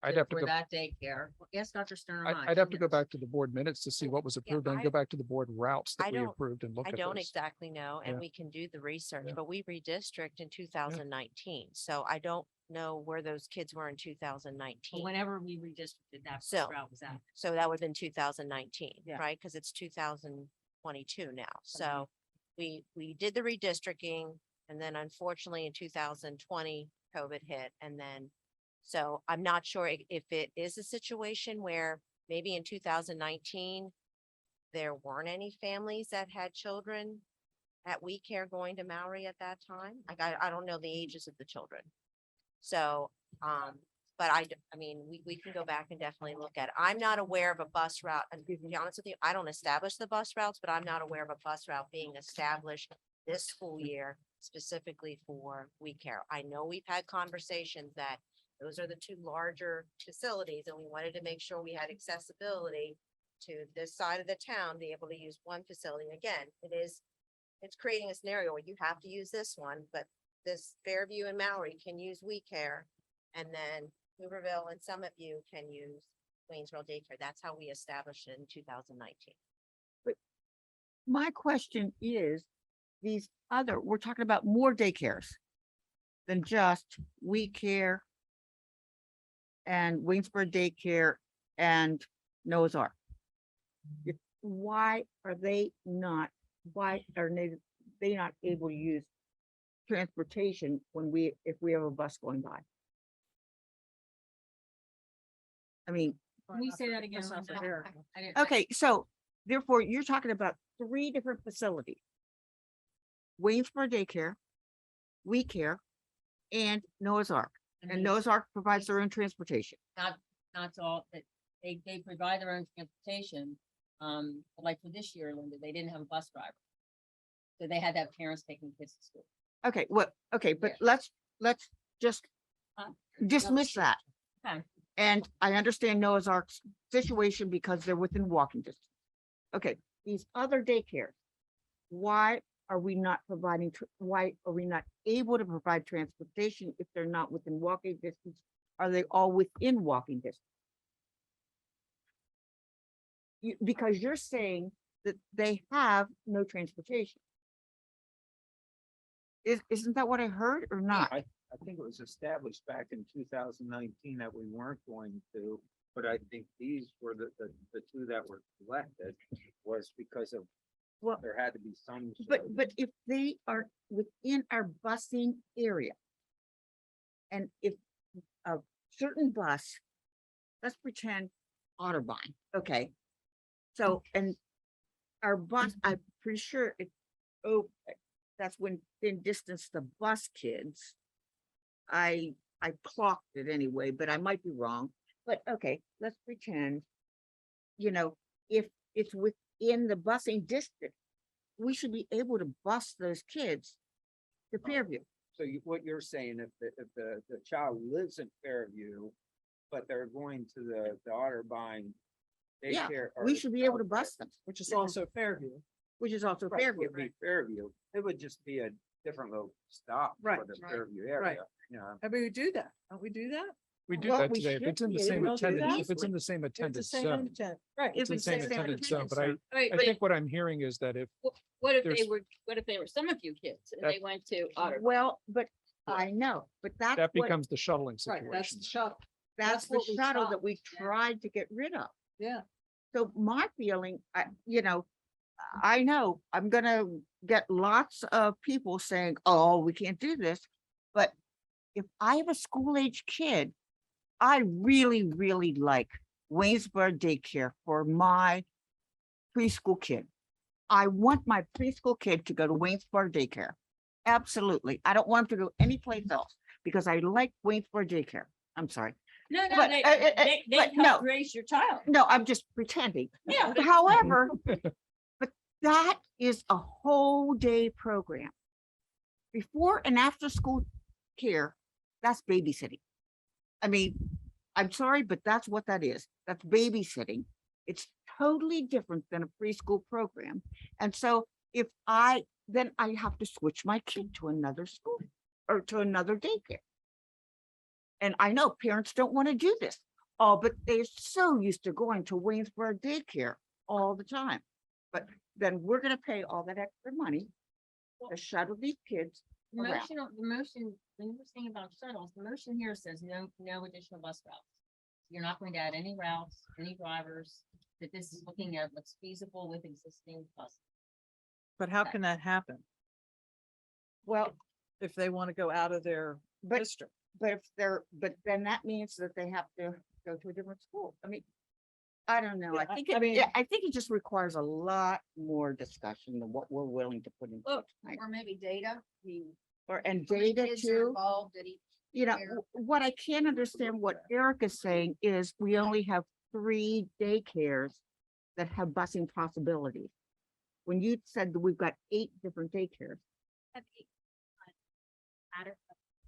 I'd have to for go, that daycare. Yes, Dr. Stern. I'd have to go back to the board minutes to see what was approved and I- go back to the board routes I that we don't- approved and look I at don't those. exactly know, and Yeah. we can do the research, Yeah. but we redistrict in 2019. So I don't know where those kids were in 2019. Whenever we redistricted, that bus So- route was added. So that would have been 2019, Yeah. right? Because it's 2022 now. So we did the redistricting, and then unfortunately in 2020, COVID hit, and then so I'm not sure if it is a situation where maybe in 2019 there weren't any families that had children at We Care going to Maui at that time. Like I don't know the ages of the children. So, but I mean, we can go back and definitely look at it. I'm not aware of a bus route, and to be honest with you, I don't establish the bus routes, but I'm not aware of a bus route being established this school year specifically for We Care. I know we've had conversations that those are the two larger facilities, and we wanted to make sure we had accessibility to this side of the town, be able to use one facility. Again, it's creating a scenario where you have to use this one, but this Fairview and Maui can use We Care, and then Hooverville and Summit View can use Waynesboro Daycare. That's how we established it in 2019. My question is, we're talking about more daycares than just We Care and Waynesboro Daycare and Noah's Ark. Why are they not able to use transportation if we have a bus going by? I mean, Can we say that again? That's not Linda? fair. I didn't- okay, so therefore you're talking about 3 different facilities. Waynesboro Daycare, We Care, and Noah's Ark. And Noah's Ark provides their own transportation. Not all, that they provide their own transportation. But like for this year, Linda, they didn't have a bus driver. So they had to have parents taking kids to school. Okay, but Yeah. let's just Uh, dismiss that. Okay. And I understand Noah's Ark's situation because they're within walking distance. Okay, these other daycares, why are we not able to provide transportation if they're not within walking distance? Are they all within walking distance? Because you're saying that they have no transportation. Isn't that what I heard or not? I think it was established back in 2019 that we weren't going to, but I think these were the two that were selected was because of, Well, there had to be some. but if they are within our busing area. And if a certain bus, let's pretend Otterbein, okay? So, and our bus, I'm pretty sure that's when in distance the bus kids. I clocked it anyway, but I might be wrong. But okay, let's pretend, if it's within the busing district, we should be able to bus those kids to Fairview. So what you're saying, if the child lives in Fairview, but they're going to the Otterbein Yeah, daycare. we or should be able to bus them, Which is also Fairview. which is also Right, Fairview. would be Fairview. It would just be a different little stop for Right, the right, Fairview right. area, you know. Maybe we do that. Don't we do that? We do Well, that we today. If should it's in the be same able to do attendance, that. if it's in the same It's the attendance same zone, intent. Right. If it's in the same attendance zone, but I Right, I but think what I'm hearing is that if What if There's- they were some of you kids and That- they went to Otter? Well, but I know, but that's that what, becomes the shuttling Right, that's situation. the shuttle. that's the what we shadow saw, that we yeah. tried to get rid of. Yeah. So my feeling, I know I'm gonna get lots of people saying, oh, we can't do this. But if I have a school age kid, I really, really like Waynesboro daycare for my preschool kid. I want my preschool kid to go to Waynesboro daycare. Absolutely. I don't want him to go anyplace else because I like Waynesboro daycare. I'm sorry. No, no, But, they but no. help raise your child. No, I'm just pretending. Yeah, but However, but that is a whole day program. Before and after school care, that's babysitting. I mean, I'm sorry, but that's what that is. That's babysitting. It's totally different than a preschool program. And so then I have to switch my kid to another school or to another daycare. And I know parents don't want to do this. Oh, but they're so used to going to Waynesboro daycare all the time. But then we're gonna pay all that extra money to shuttle these kids around. The motion, when you were saying about shuttles, the motion here says no additional bus routes. You're not going to add any routes, any drivers, that this is looking at what's feasible with existing buses. But how can that happen Well, if they want to go out of their but district? but then that means that they have to go to a different school. I mean, I don't know. Yeah, I think I mean- I think it just requires a lot more discussion than what we're willing to put in. Well, tonight. or maybe data, And how many data kids are too. involved at each. care. What I can't understand what Eric is saying is we only have 3 daycares that have busing possibilities. When you said that we've got 8 different daycares.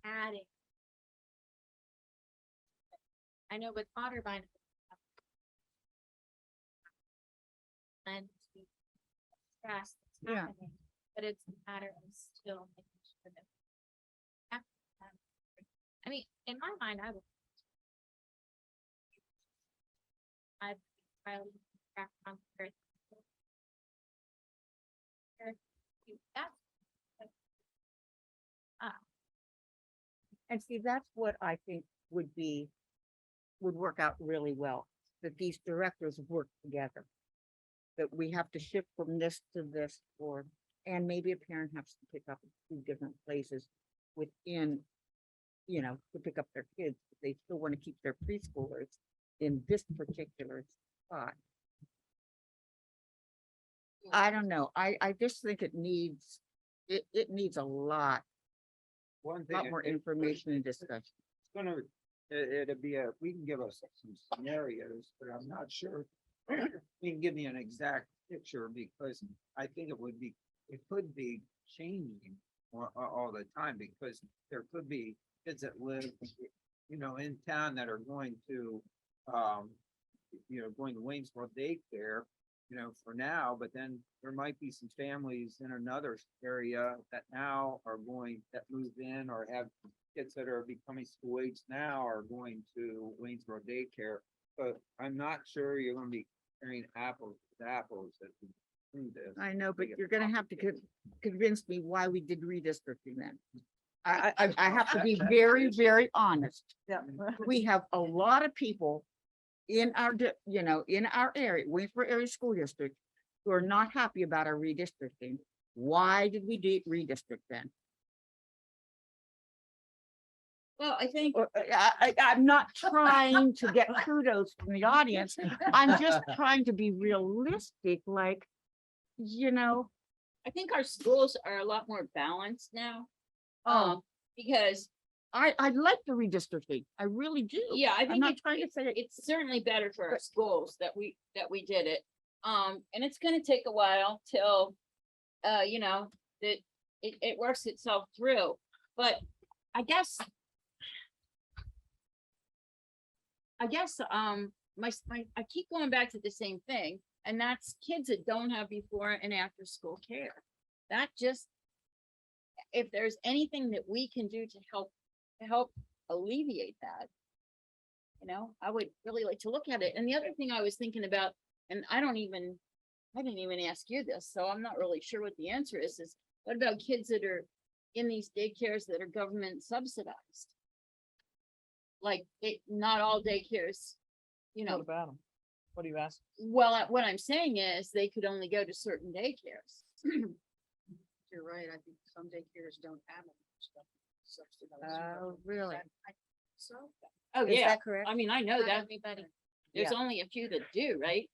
Adding. I know with Otterbein. And fast, it's Yeah. happening, but it's a matter of still making sure that. I mean, in my mind, I would. I've highly background. That's. And see, that's what I think would work out really well, that these directors work together. That we have to shift from this to this, and maybe a parent has to pick up 2 different places within, to pick up their kids. But they still want to keep their preschoolers in this particular spot. I don't know. I just think it needs a lot more information and discussion. It's gonna, it'd be we can give us some scenarios, but I'm not sure. You can give me an exact picture because I think it could be changing all the time because there could be kids that live, in town that are going to, going to Waynesboro daycare, for now, but then there might be some families in another area that now that moved in or have kids that are becoming school age now are going to Waynesboro daycare. But I'm not sure you're gonna be comparing apples with apples as we do this. I know, but you're gonna have to convince me why we did redistricting then. I have to be very, very honest. Yeah. We have a lot of people in our, in our area, Waynesboro Area School District, who are not happy about our redistricting. Why did we redistrict then? Well, I think, I'm not trying to get kudos from the audience. I'm just trying to be realistic, I think our schools are a lot more balanced now. Because I like the redistricting. I really do. yeah, I I'm think not trying to say it. it's certainly better for our schools that we did it. And it's gonna take a while till, that it works itself through. But I guess, I keep going back to the same thing, and that's kids that don't have before and after school care. That just, if there's anything that we can do to help alleviate that, I would really like to look at it. And the other thing I was thinking about, and I didn't even ask you this, so I'm not really sure what the answer is what about kids that are in these daycares that are government subsidized? like, not all daycares, you What know, about them? What do you ask? well, what I'm saying is they could only go to certain daycares. You're right, I think some daycares don't have them. Oh, really? So. Oh, Is yeah, that correct? I mean, I know Not that. everybody. There's only a few that do, right?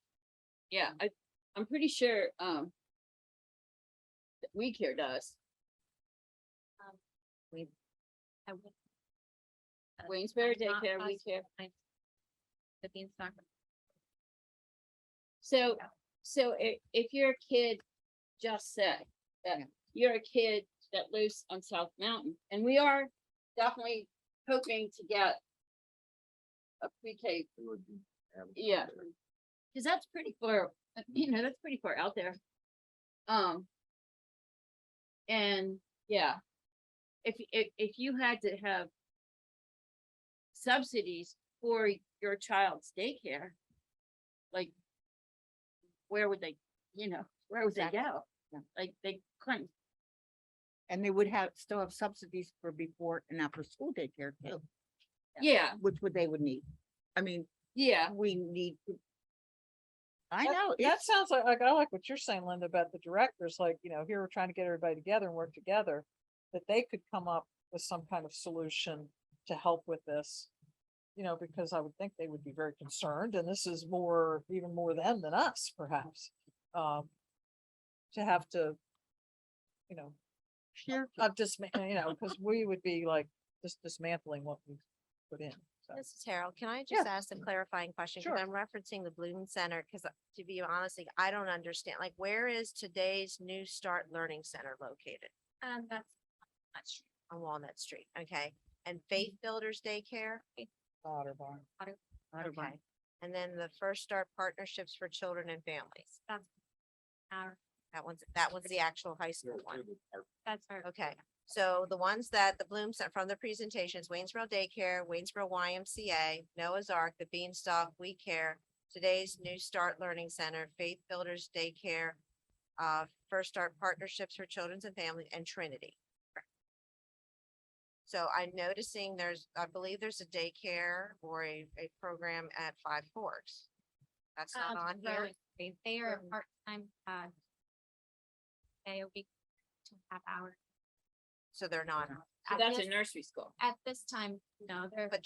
Yeah, I'm pretty sure, that We Care does. I would- Waynesbury I'm not Daycare, We positive. Care. The beans not. So, if you're a kid, just say that you're a kid that lives on South Mountain, and we are definitely hoping to get a pre-K, yeah, because that's pretty far, that's pretty far out there. And yeah, if you had to have subsidies for your child's daycare, like, where would they, where would they go? Like, they couldn't. And they would still have subsidies for before and after school daycare too, Yeah, which they would need. I mean, yeah. we need. I That- know. That sounds like, I like what you're saying, Linda, about the directors, like, here we're trying to get everybody together and work together. That they could come up with some kind of solution to help with this. Because I would think they would be very concerned, and this is even more them than us, perhaps. To have to, Sure. because we would be like just dismantling what we put in. So. This is Harold. Can I just ask a clarifying question? Because Sure. I'm referencing the Bloom Center, because to be honestly, I don't understand, like, where is today's New Start Learning Center located? That's On Walnut Street, okay? And Faith Builders Daycare? Otterbarn. Okay. And then the First Start Partnerships for Children and Families. our, That one's the actual high school one. that's our. Okay, so the ones that the Bloom sent from the presentations, Waynesboro Daycare, Waynesboro YMCA, Noah's Ark, the Beanstalk, We Care, today's New Start Learning Center, Faith Builders Daycare, First Start Partnerships for Children's and Families, and Trinity. So I'm noticing I believe there's a daycare or a program at Five Forks. That's not on here. They are a part-time, day a week, 2.5 hours. So they're not, So that's a nursery school. At this time, no, they're. but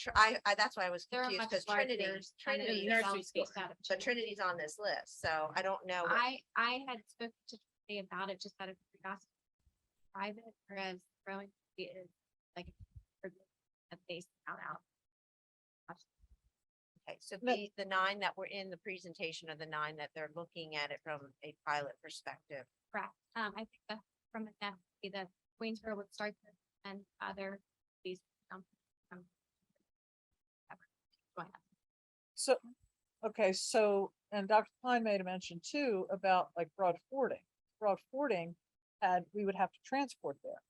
that's why I was They're confused, much because Trinity, larger, kind of Trinity, nursery developed school. based out of but Trinity. Trinity's on this list, so I don't know. I had spoken to Trinity about it just out of curiosity. Private, whereas growing is like a base out. Okay, so the 9 that were in the presentation are the 9 that they're looking at it from a pilot perspective. Correct. I think that from that, the Waynesboro would start this and other these. Go ahead. So, okay, and Dr. Klein made a mention too about like Broad Fording. Broad Fording we would have to transport there.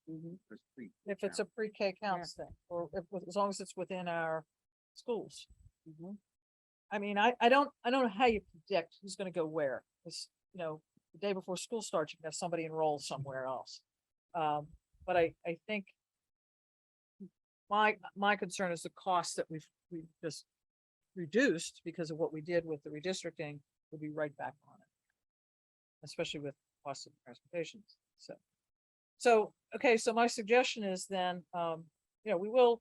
If it's a pre-K counts thing, or as long as it's within our schools. I mean, I don't know how you predict who's gonna go where. It's, the day before school starts, you can have somebody enroll somewhere else. But I think my concern is the cost that we've just reduced because of what we did with the redistricting will be right back on it. Especially with cost of transportation. So, okay, so my suggestion is then, we will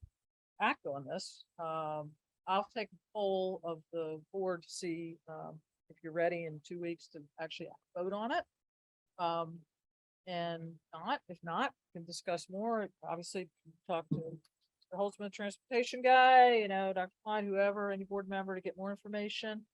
act on this. I'll take a poll of the board to see, if you're ready in 2 weeks to actually vote on it. And if not, we can discuss more. Obviously, talk to Mr. Holtzman, transportation guy, Dr. Klein, whoever, any board member to get more information.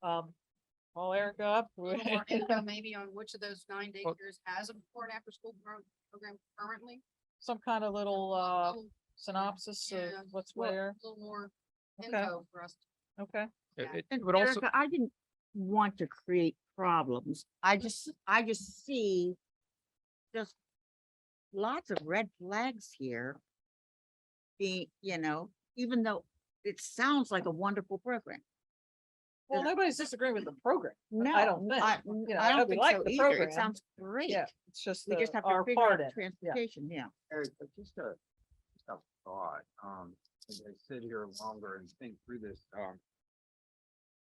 Call Eric up. A little more info maybe on which of those 9 daycares has a before and after school program currently. Some kind of little synopsis of Yeah, what's well, where. A little more Okay. info for us. Okay. It would also, Erica, I didn't want to create problems. I just see just lots of red flags here. Being, even though it sounds like a wonderful program. Well, nobody's disagreeing with the program. No, I don't think. I don't we think like so the either. program. It sounds great. Yeah, it's just We just have our to figure part out in it. Yeah. transportation, yeah. Eric, just a thought, as I sit here longer and think through this,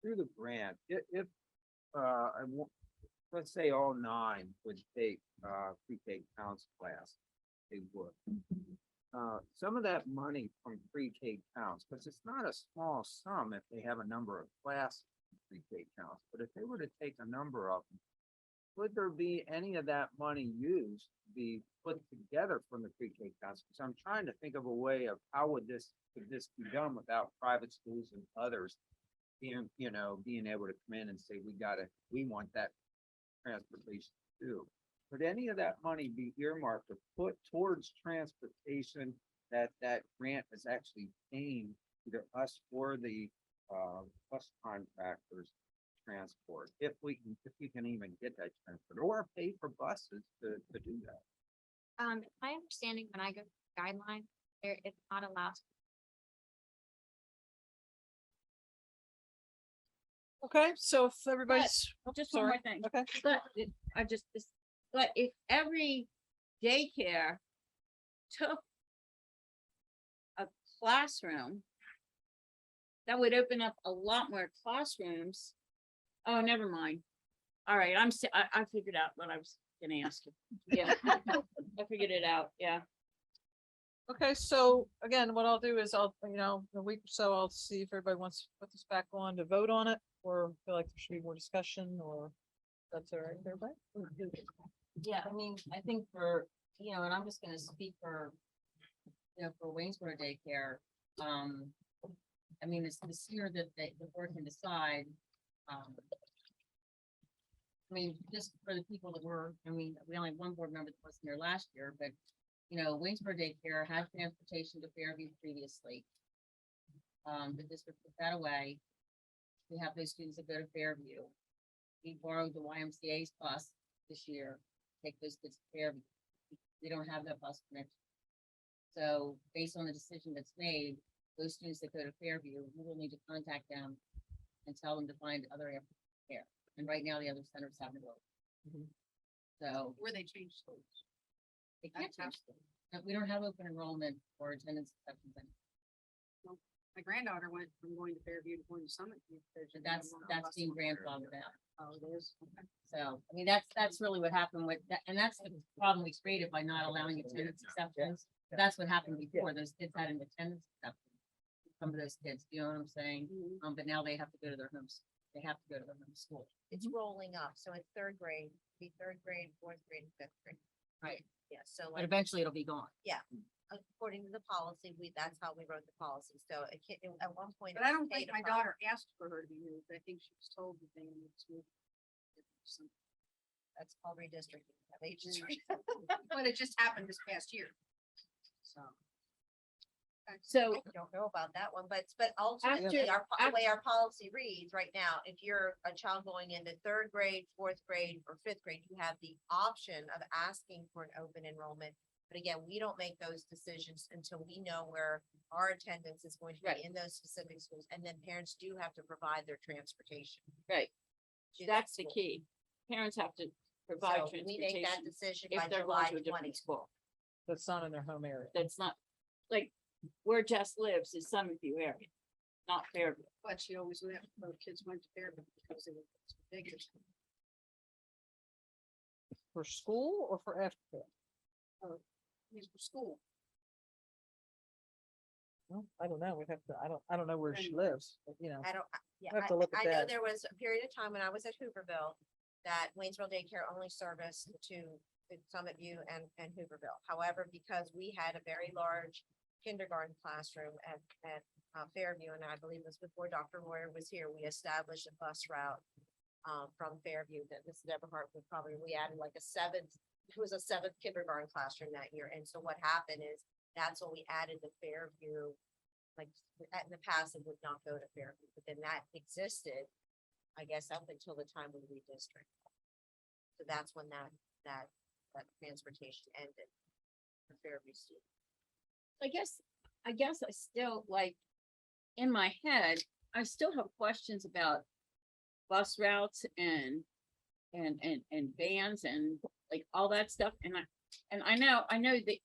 through the grant, if, let's say all 9 would take, pre-K counts class, they would. Some of that money from pre-K counts, because it's not a small sum if they have a number of classes pre-K counts, but if they were to take a number of them, would there be any of that money used to be put together from the pre-K counts? Because I'm trying to think of a way of how could this be done without private schools and others being, being able to come in and say, we want that transportation too. Could any of that money be earmarked or put towards transportation that grant is actually paying either us or the bus contractors transport, if we can even get that transport, or pay for buses to do that? My understanding when I go to guideline, it's not allowed. Okay, so if everybody's, Just one more thing. okay, But but if every daycare took a classroom, that would open up a lot more classrooms. Oh, never mind. All right, I figured out what I was gonna ask you. Yeah, I figured it out, yeah. okay, so again, what I'll do is I'll, in a week or so, I'll see if everybody wants to put this back on to vote on it, or feel like there should be more discussion, or that's all right, with everybody? Yeah, I mean, I think for, and I'm just gonna speak for, for Waynesboro daycare. I mean, it's this year that the board can decide. I mean, just for the people that were, we only have one board member that wasn't there last year, but, Waynesboro daycare had transportation to Fairview previously. The district took that away. We have those students that go to Fairview. We borrowed the YMCA's bus this year, take those kids to Fairview. We don't have that bus connection. So based on the decision that's made, those students that go to Fairview, we will need to contact them and tell them to find other areas of care. And right now, the other centers haven't opened. So. Where they change schools. They can't change schools. We don't have open enrollment or attendance exceptions. My granddaughter went from going to Fairview to going to Summit. That's being grandfathered out. Oh, it is. Okay. So, I mean, that's really what happened with that. And that's the problem we created by not allowing attendance exceptions. That's what happened before. Those kids had an attendance exception. Some of those kids, you know what I'm saying? But now they have to go to their homes. They have to go to their home school. It's rolling up. So in third grade, be third grade, fourth grade, and fifth grade. Right. Yeah, so But like, eventually it'll be gone. according to the policy, that's how we wrote the policy. So a kid, at one point. But I it was don't think paid my upon- daughter asked for her to be moved. I think she was told that they needed to move. That's called redistricting. They just But it just happened this past year. So. So I don't know about that one, but ultimately, After- the way our policy reads right now, if you're a child going into third grade, fourth grade, or fifth grade, you have the option of asking for an open enrollment. But again, we don't make those decisions until we know where our attendance is going to Right. be in those specific schools, and then parents do have to provide their transportation. Right, to that that's the school. key. Parents have to provide So we make that transportation decision if by they're July going to a different 20th. school. That's not in their home area. That's not, like, where Jess lives is Summerview area, not Fairview. But she always left, her kids went to Fairview because they were bigger. For school or for after? These were school. Well, I don't know. We'd have to, I don't know where she lives, but I don't, yeah, We'll have to look at I know that. there was a period of time when I was at Hooverville that Waynesville Daycare only serviced to Summit View and Hooverville. However, because we had a very large kindergarten classroom at Fairview, and I believe it was before Dr. Moyer was here, we established a bus route from Fairview that Mrs. Eberhardt would probably, we added like it was a seventh kindergarten classroom that year. And so what happened is that's when we added the Fairview, like in the past, it would not go to Fairview, but then that existed, I guess, up until the time we redistricted. So that's when that transportation ended for Fairview students. I guess I still like, in my head, I still have questions about bus routes and vans and like all that stuff. And I know that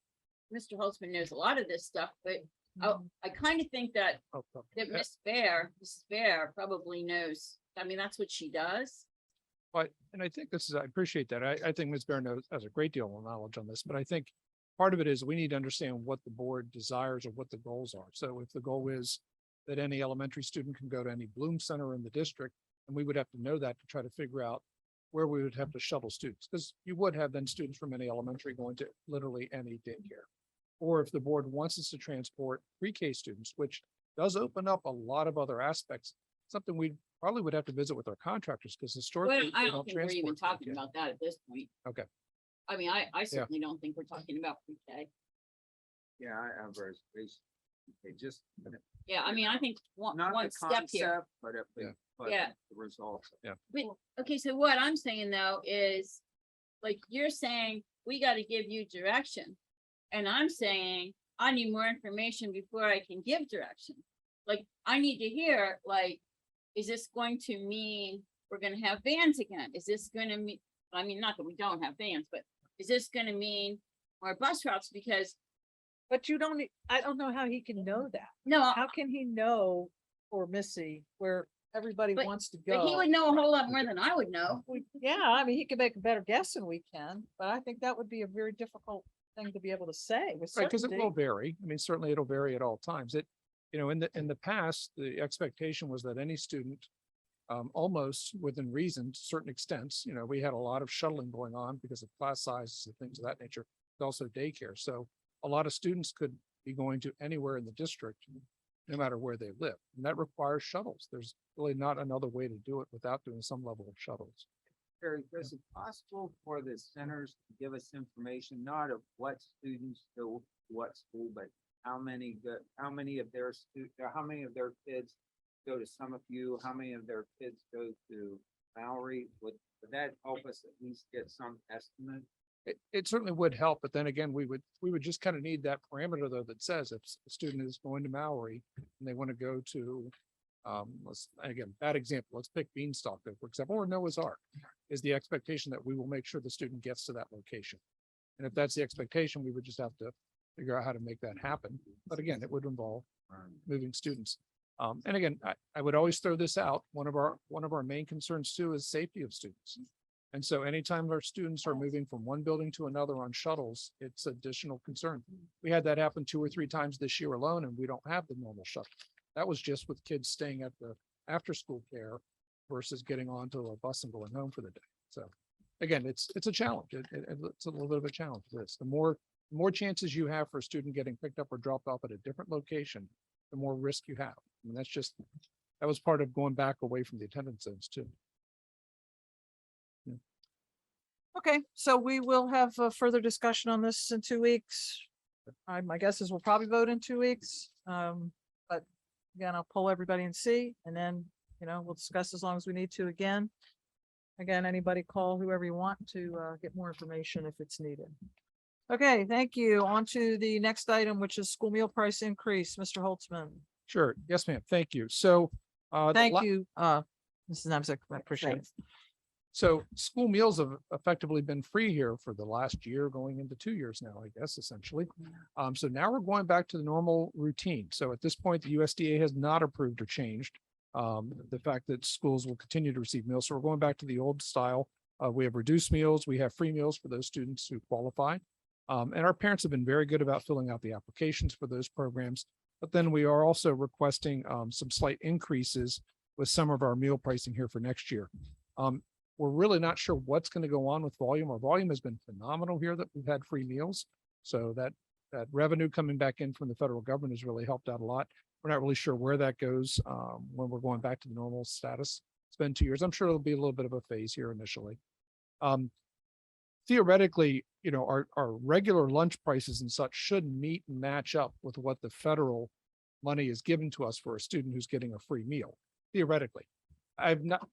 Mr. Holtzman knows a lot of this stuff, but I kind of think that Okay. Miss Bear probably knows. I mean, that's what she does. But, and I think this is, I appreciate that. I think Ms. Bear knows, has a great deal of knowledge on this, but I think part of it is we need to understand what the board desires or what the goals are. So if the goal is that any elementary student can go to any Bloom Center in the district, and we would have to know that to try to figure out where we would have to shuttle students, because you would have then students from any elementary going to literally any daycare. Or if the board wants us to transport pre-K students, which does open up a lot of other aspects, something we probably would have to visit with our contractors, because Well, historically. I they don't think we're even transport talking pre-K. about that at this point. Okay. I mean, I certainly don't think we're talking about pre-K. Yeah, I have reservations. They just. Yeah, I mean, I think one Not the step here. concept, but if Yeah. they, but Yeah. the results. But, okay, so what I'm saying though is, like, you're saying, we gotta give you direction. And I'm saying, I need more information before I can give direction. Like, I need to hear, like, is this going to mean we're gonna have vans again? Is this gonna mean, I mean, not that we don't have vans, but is this gonna mean more bus routes? Because, But you don't, I don't know how he can know that. no, How can he know, or Missy, where everybody But- wants to but he go? would know a whole lot more than I would know. Yeah, I mean, he could make a better guess than we can, but I think that would be a very difficult thing to be able to say with Right, because it certainty. will vary. I mean, certainly it'll vary at all times. It, you know, in the past, the expectation was that any student, almost within reason, to certain extents, you know, we had a lot of shuttling going on because of class sizes and things of that nature, but also daycare. So a lot of students could be going to anywhere in the district, no matter where they live. And that requires shuttles. There's really not another way to do it without doing some level of shuttles. Terry, is it possible for the centers to give us information, not of what students go to what school, but how many of their how many of their kids go to Summitview, how many of their kids go to Mallory? Would that help us at least get some estimate? It certainly would help, but then again, we would just kind of need that parameter though that says if a student is going to Maui and they want to go to, again, bad example, let's pick Beanstalk, for example, or Noah's Ark, is the expectation that we will make sure the student gets to that location. And if that's the expectation, we would just have to figure out how to make that happen. But again, it would involve moving students. And again, I would always throw this out. One of our main concerns too is safety of students. And so anytime our students are moving from one building to another on shuttles, it's additional concern. We had that happen 2 or 3 times this year alone, and we don't have the normal shuttle. That was just with kids staying at the after-school care versus getting onto a bus and going home for the day. So again, it's a challenge. It's a little bit of a challenge. This, the more chances you have for a student getting picked up or dropped off at a different location, the more risk you have. I mean, that was part of going back away from the attendance zones too. Okay, so we will have a further discussion on this in 2 weeks. My guess is we'll probably vote in 2 weeks. But again, I'll poll everybody and see, and then, you know, we'll discuss as long as we need to again. Again, anybody call whoever you want to get more information if it's needed. Okay, thank you. On to the next item, which is school meal price increase. Mr. Holtzman. Sure. Yes, ma'am. Thank you. So, Thank you, Mrs. Nemzik. I appreciate it. So school meals have effectively been free here for the last year, going into 2 years now, I guess, essentially. So now we're going back to the normal routine. So at this point, the USDA has not approved or changed the fact that schools will continue to receive meals. So we're going back to the old style. We have reduced meals. We have free meals for those students who qualify. And our parents have been very good about filling out the applications for those programs. But then we are also requesting some slight increases with some of our meal pricing here for next year. We're really not sure what's going to go on with volume. Our volume has been phenomenal here that we've had free meals. So that revenue coming back in from the federal government has really helped out a lot. We're not really sure where that goes when we're going back to the normal status. It's been 2 years. I'm sure it'll be a little bit of a phase here initially. Theoretically, you know, our regular lunch prices and such should meet and match up with what the federal money is given to us for a student who's getting a free meal, theoretically.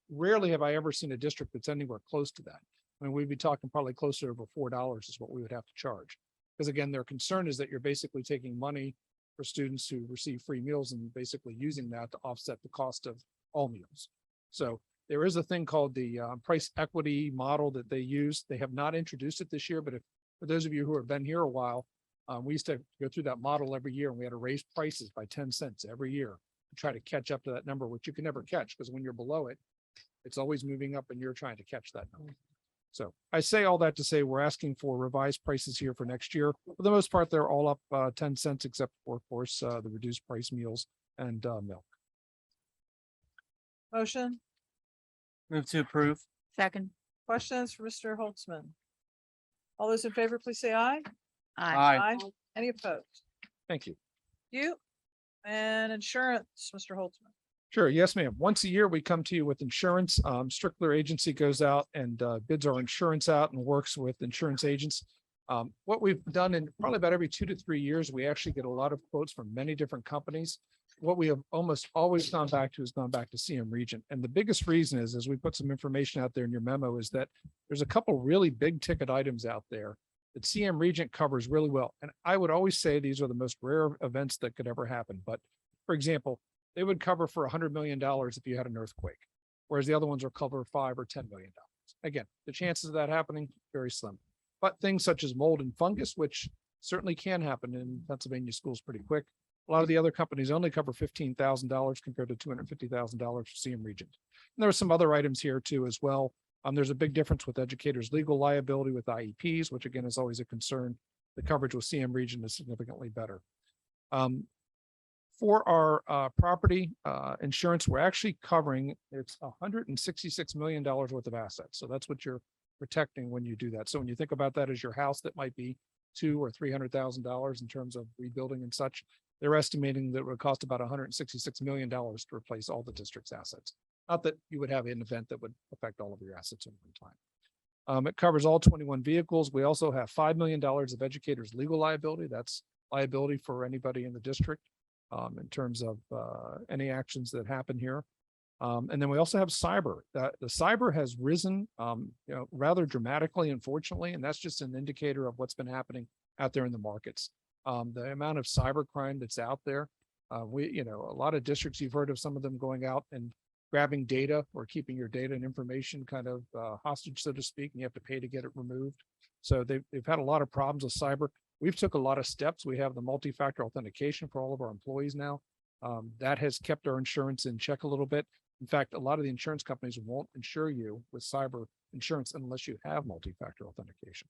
Rarely have I ever seen a district that's anywhere close to that. I mean, we'd be talking probably closer to over $4 is what we would have to charge. Because again, their concern is that you're basically taking money for students who receive free meals and basically using that to offset the cost of all meals. So there is a thing called the price equity model that they use. They have not introduced it this year, but for those of you who have been here a while, We used to go through that model every year and we had to raise prices by 10 cents every year to try to catch up to that number, which you can never catch because when you're below it, it's always moving up and you're trying to catch that number. So I say all that to say we're asking for revised prices here for next year. For the most part, they're all up 10 cents, except for, of course, the reduced price meals and milk. Motion, Move to approve. Second. questions for Mr. Holtzman? All those in favor, please say aye. Aye. Any opposed? Thank you. You and insurance, Mr. Holtzman. Sure. Yes, ma'am. Once a year, we come to you with insurance. Strickler Agency goes out and bids our insurance out and works with insurance agents. What we've done in probably about every 2 to 3 years, we actually get a lot of quotes from many different companies. What we have almost always gone back to is gone back to CM Regent. And the biggest reason is, as we put some information out there in your memo, is that there's a couple really big ticket items out there that CM Regent covers really well. And I would always say these are the most rare events that could ever happen. But for example, they would cover for $100 million if you had an earthquake, whereas the other ones are cover $5 or $10 million. Again, the chances of that happening, very slim. But things such as mold and fungus, which certainly can happen in Pennsylvania schools pretty quick. A lot of the other companies only cover $15,000 compared to $250,000 for CM Regent. And there are some other items here too as well. There's a big difference with educators' legal liability with IEPs, which again is always a concern. The coverage with CM Regent is significantly better. For our property insurance, we're actually covering, it's $166 million worth of assets. So that's what you're protecting when you do that. So when you think about that as your house, that might be $200,000 or $300,000 in terms of rebuilding and such. They're estimating that it would cost about $166 million to replace all the district's assets. Not that you would have an event that would affect all of your assets at one time. It covers all 21 vehicles. We also have $5 million of educators' legal liability. That's liability for anybody in the district. In terms of any actions that happen here. And then we also have cyber. The cyber has risen rather dramatically, unfortunately, and that's just an indicator of what's been happening out there in the markets. The amount of cyber crime that's out there, a lot of districts, you've heard of some of them going out and grabbing data or keeping your data and information kind of hostage, so to speak, and you have to pay to get it removed. So they've had a lot of problems with cyber. We've took a lot of steps. We have the multi-factor authentication for all of our employees now. That has kept our insurance in check a little bit. In fact, a lot of the insurance companies won't insure you with cyber insurance unless you have multi-factor authentication.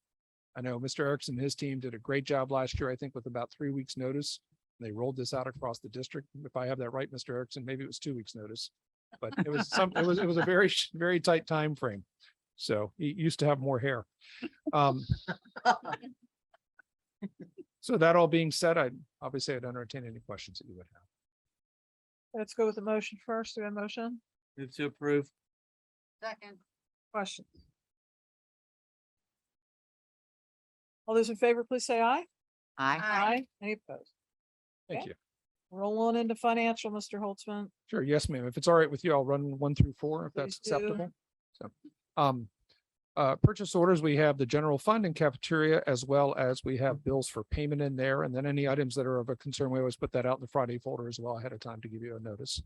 I know Mr. Erickson and his team did a great job last year, I think with about 3 weeks notice. They rolled this out across the district. If I have that right, Mr. Erickson, maybe it was 2 weeks notice, but it was it was a very, very tight time frame. So he used to have more hair. So that all being said, I'd entertain any questions that you would have. Let's go with the motion first. Do we have a motion? Move to approve. Second. Questions? All those in favor, please say aye. Aye. Any opposed? Thank Okay. you. Roll on into financial, Mr. Holtzman. Sure. Yes, ma'am. If it's all right with you, I'll run 1 through 4 if that's Please do. acceptable. So, purchase orders, we have the general fund and cafeteria, as well as we have bills for payment in there. And then any items that are of a concern, we always put that out in the Friday folder as well ahead of time to give you a notice.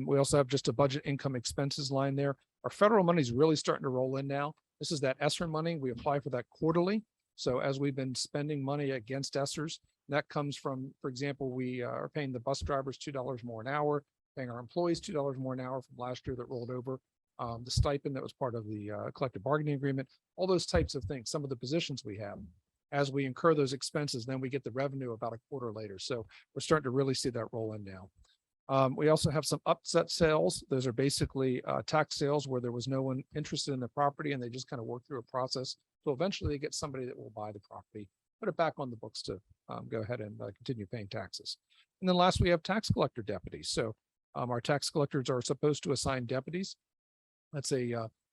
We also have just a budget income expenses line there. Our federal money is really starting to roll in now. This is that ESSER money. We apply for that quarterly. So as we've been spending money against ESSERs, that comes from, for example, we are paying the bus drivers $2 more an hour, paying our employees $2 more an hour from last year that rolled over. The stipend that was part of the collective bargaining agreement, all those types of things, some of the positions we have. As we incur those expenses, then we get the revenue about a quarter later. So we're starting to really see that roll in now. We also have some upset sales. Those are basically tax sales where there was no one interested in the property and they just kind of work through a process. So eventually they get somebody that will buy the property, put it back on the books to go ahead and continue paying taxes. And then last, we have tax collector deputies. So our tax collectors are supposed to assign deputies. That's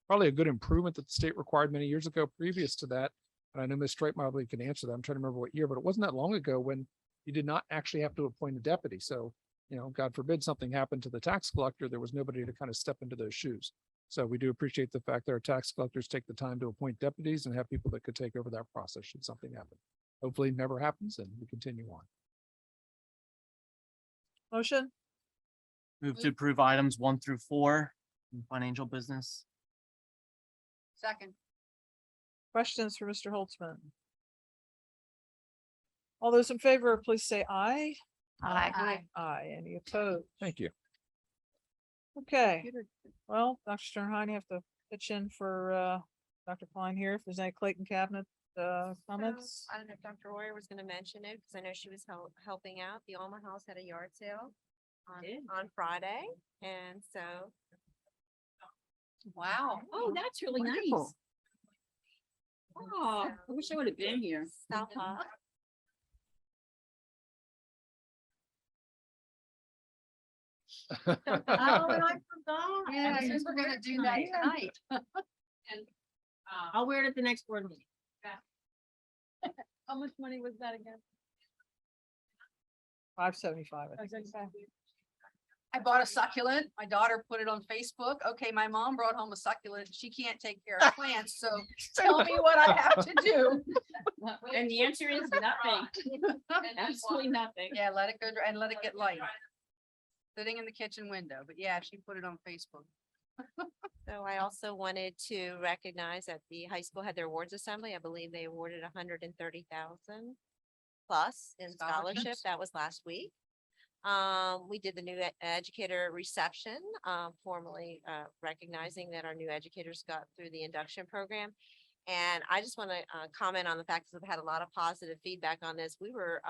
probably a good improvement that the state required many years ago. Previous to that, and I know Ms. Straight probably can answer that. I'm trying to remember what year, but it wasn't that long ago when you did not actually have to appoint a deputy. So, God forbid something happened to the tax collector, there was nobody to kind of step into those shoes. So we do appreciate the fact that our tax collectors take the time to appoint deputies and have people that could take over that process should something happen. Hopefully it never happens and we continue on. Motion? Move to approve items 1 through 4 in financial business. Second. Questions for Mr. Holtzman? All those in favor, please say aye. Aye. Aye. Any opposed? Thank you. Okay, well, Dr. Sternheim, you have to pitch in for Dr. Klein here, if there's any Clayton cabinet comments. I don't know if Dr. Royer was gonna mention it, because I know she was helping out. The Alma House had a yard sale on Friday, and so. Wow. Oh, that's really nice. Wonderful. Oh, I wish I would have been here. Stop by. Oh, and I forgot. Yeah, Since we're gonna do that tonight. And, I'll wear it at the next board meeting. How much money was that again? $575. I think. I bought a succulent. My daughter put it on Facebook. Okay, my mom brought home a succulent. She can't take care of plants, so tell me what I have to do. And the answer is nothing. Absolutely nothing. Yeah, let it go and let it get light. Sitting in the kitchen window, but yeah, she put it on Facebook. So I also wanted to recognize that the high school had their awards assembly. I believe they awarded 130,000 plus in scholarship. Scholarships. That was last week. We did the new educator reception, formally recognizing that our new educators got through the induction program. And I just want to comment on the fact that we've had a lot of positive feedback on this. We were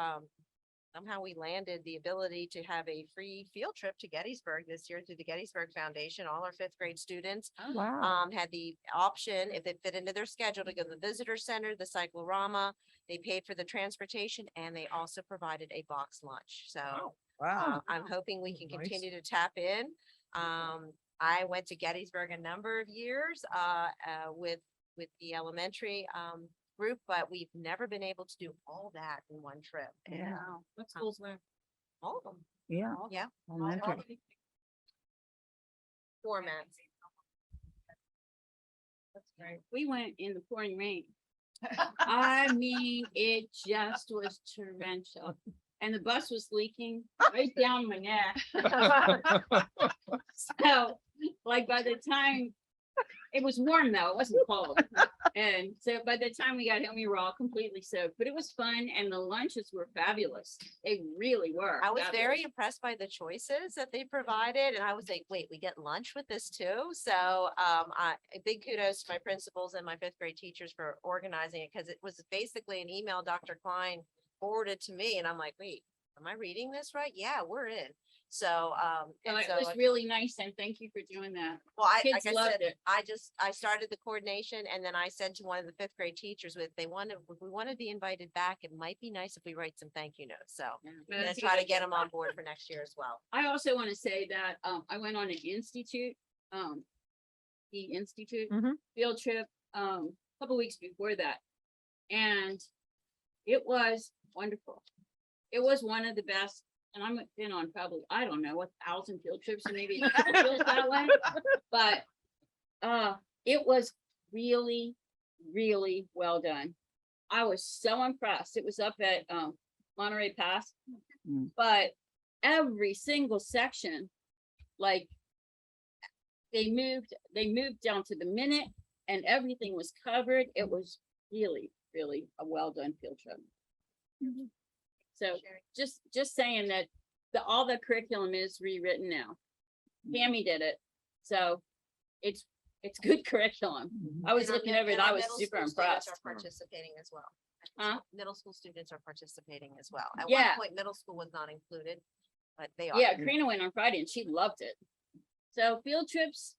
somehow we landed the ability to have a free field trip to Gettysburg this year through the Gettysburg Foundation. All our fifth grade students Wow. had the option, if it fit into their schedule, to go to the visitor center, the cyclorama. They paid for the transportation, and they also provided a box lunch. So Wow. I'm hoping we can Nice. continue to tap in. I went to Gettysburg a number of years with the elementary group, but we've never been able to do all that in one trip. Yeah. What schools were? All of them. Yeah. Yeah. Elementary. Formats. That's great. We went in the pouring rain. I mean, it just was torrential. And the bus was leaking right down my neck. So, like, by the time, it was warm though, it wasn't cold. And so by the time we got home, we were all completely soaked, but it was fun and the lunches were fabulous. They really were. I was very fabulous. impressed by the choices that they provided, and I was like, wait, we get lunch with this too? So a big kudos to my principals and my fifth grade teachers for organizing it, because it was basically an email Dr. Klein forwarded to me, and I'm like, wait, am I reading this right? Yeah, we're in. So So and it so was really nice and thank you for doing that. well, Kids like I loved said, it. I started the coordination, and then I said to one of the fifth grade teachers, if we want to be invited back, it might be nice if we write some thank you notes. So I'm gonna That's try to good. get them on board for next year as well. I also want to say that I went on an institute, the institute Mhm. field trip, a couple weeks before that. And it was wonderful. It was one of the best, and I'm been on probably, I don't know, 1,000 field trips, and maybe it feels that way. But it was really, really well done. I was so impressed. It was up at Monterey Pass. Mm. But every single section, like they moved down to the minute and everything was covered. It was really, really a well done field trip. So just saying that all the curriculum is rewritten now. Tammy did it. So it's good curriculum. I was And our looking mid- over it. and I our was middle super school students impressed. Are participating as well. Huh? Middle school students are participating as well. At Yeah. one point, middle school was not included, but they are. Yeah, Karina went on Friday and she loved it. So field trips,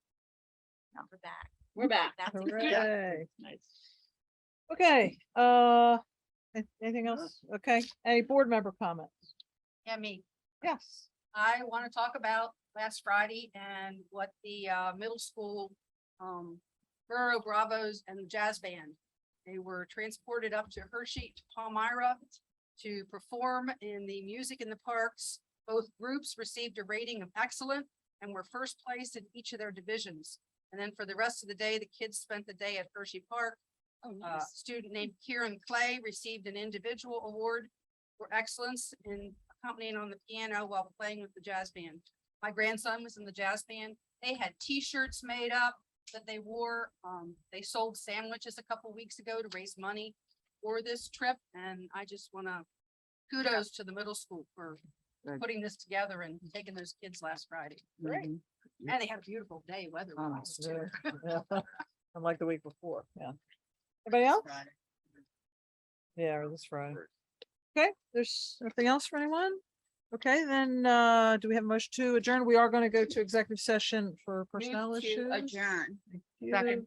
We're back. we're back. That's Hooray. Nice. Okay, anything else? Okay, any board member comments? Yeah, me. Yes. I want to talk about last Friday and what the middle school Burro Bravos and the jazz band. They were transported up to Hershey to Palmyra to perform in the music in the parks. Both groups received a rating of excellent and were first place in each of their divisions. And then for the rest of the day, the kids spent the day at Hershey Park. Oh, A nice. student named Kieran Clay received an individual award for excellence in accompanying on the piano while playing with the jazz band. My grandson was in the jazz band. They had T-shirts made up that they wore. They sold sandwiches a couple weeks ago to raise money for this trip. And I just want to kudos to the middle school for Good. putting this together and taking those kids last Friday. Mhm. And they had a beautiful day weather wise too. Unlike the week before, yeah. Anybody else? Yeah, or this Friday. Okay, there's nothing else for anyone? Okay, then, do we have a motion to adjourn? We are gonna go to executive session for personnel Move to issues. adjourn. Thank you. Second.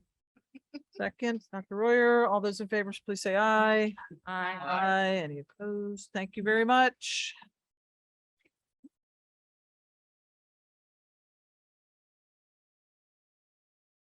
Second, Dr. Royer, all those in favor, please say aye. I Aye, any opposed? Thank you very much.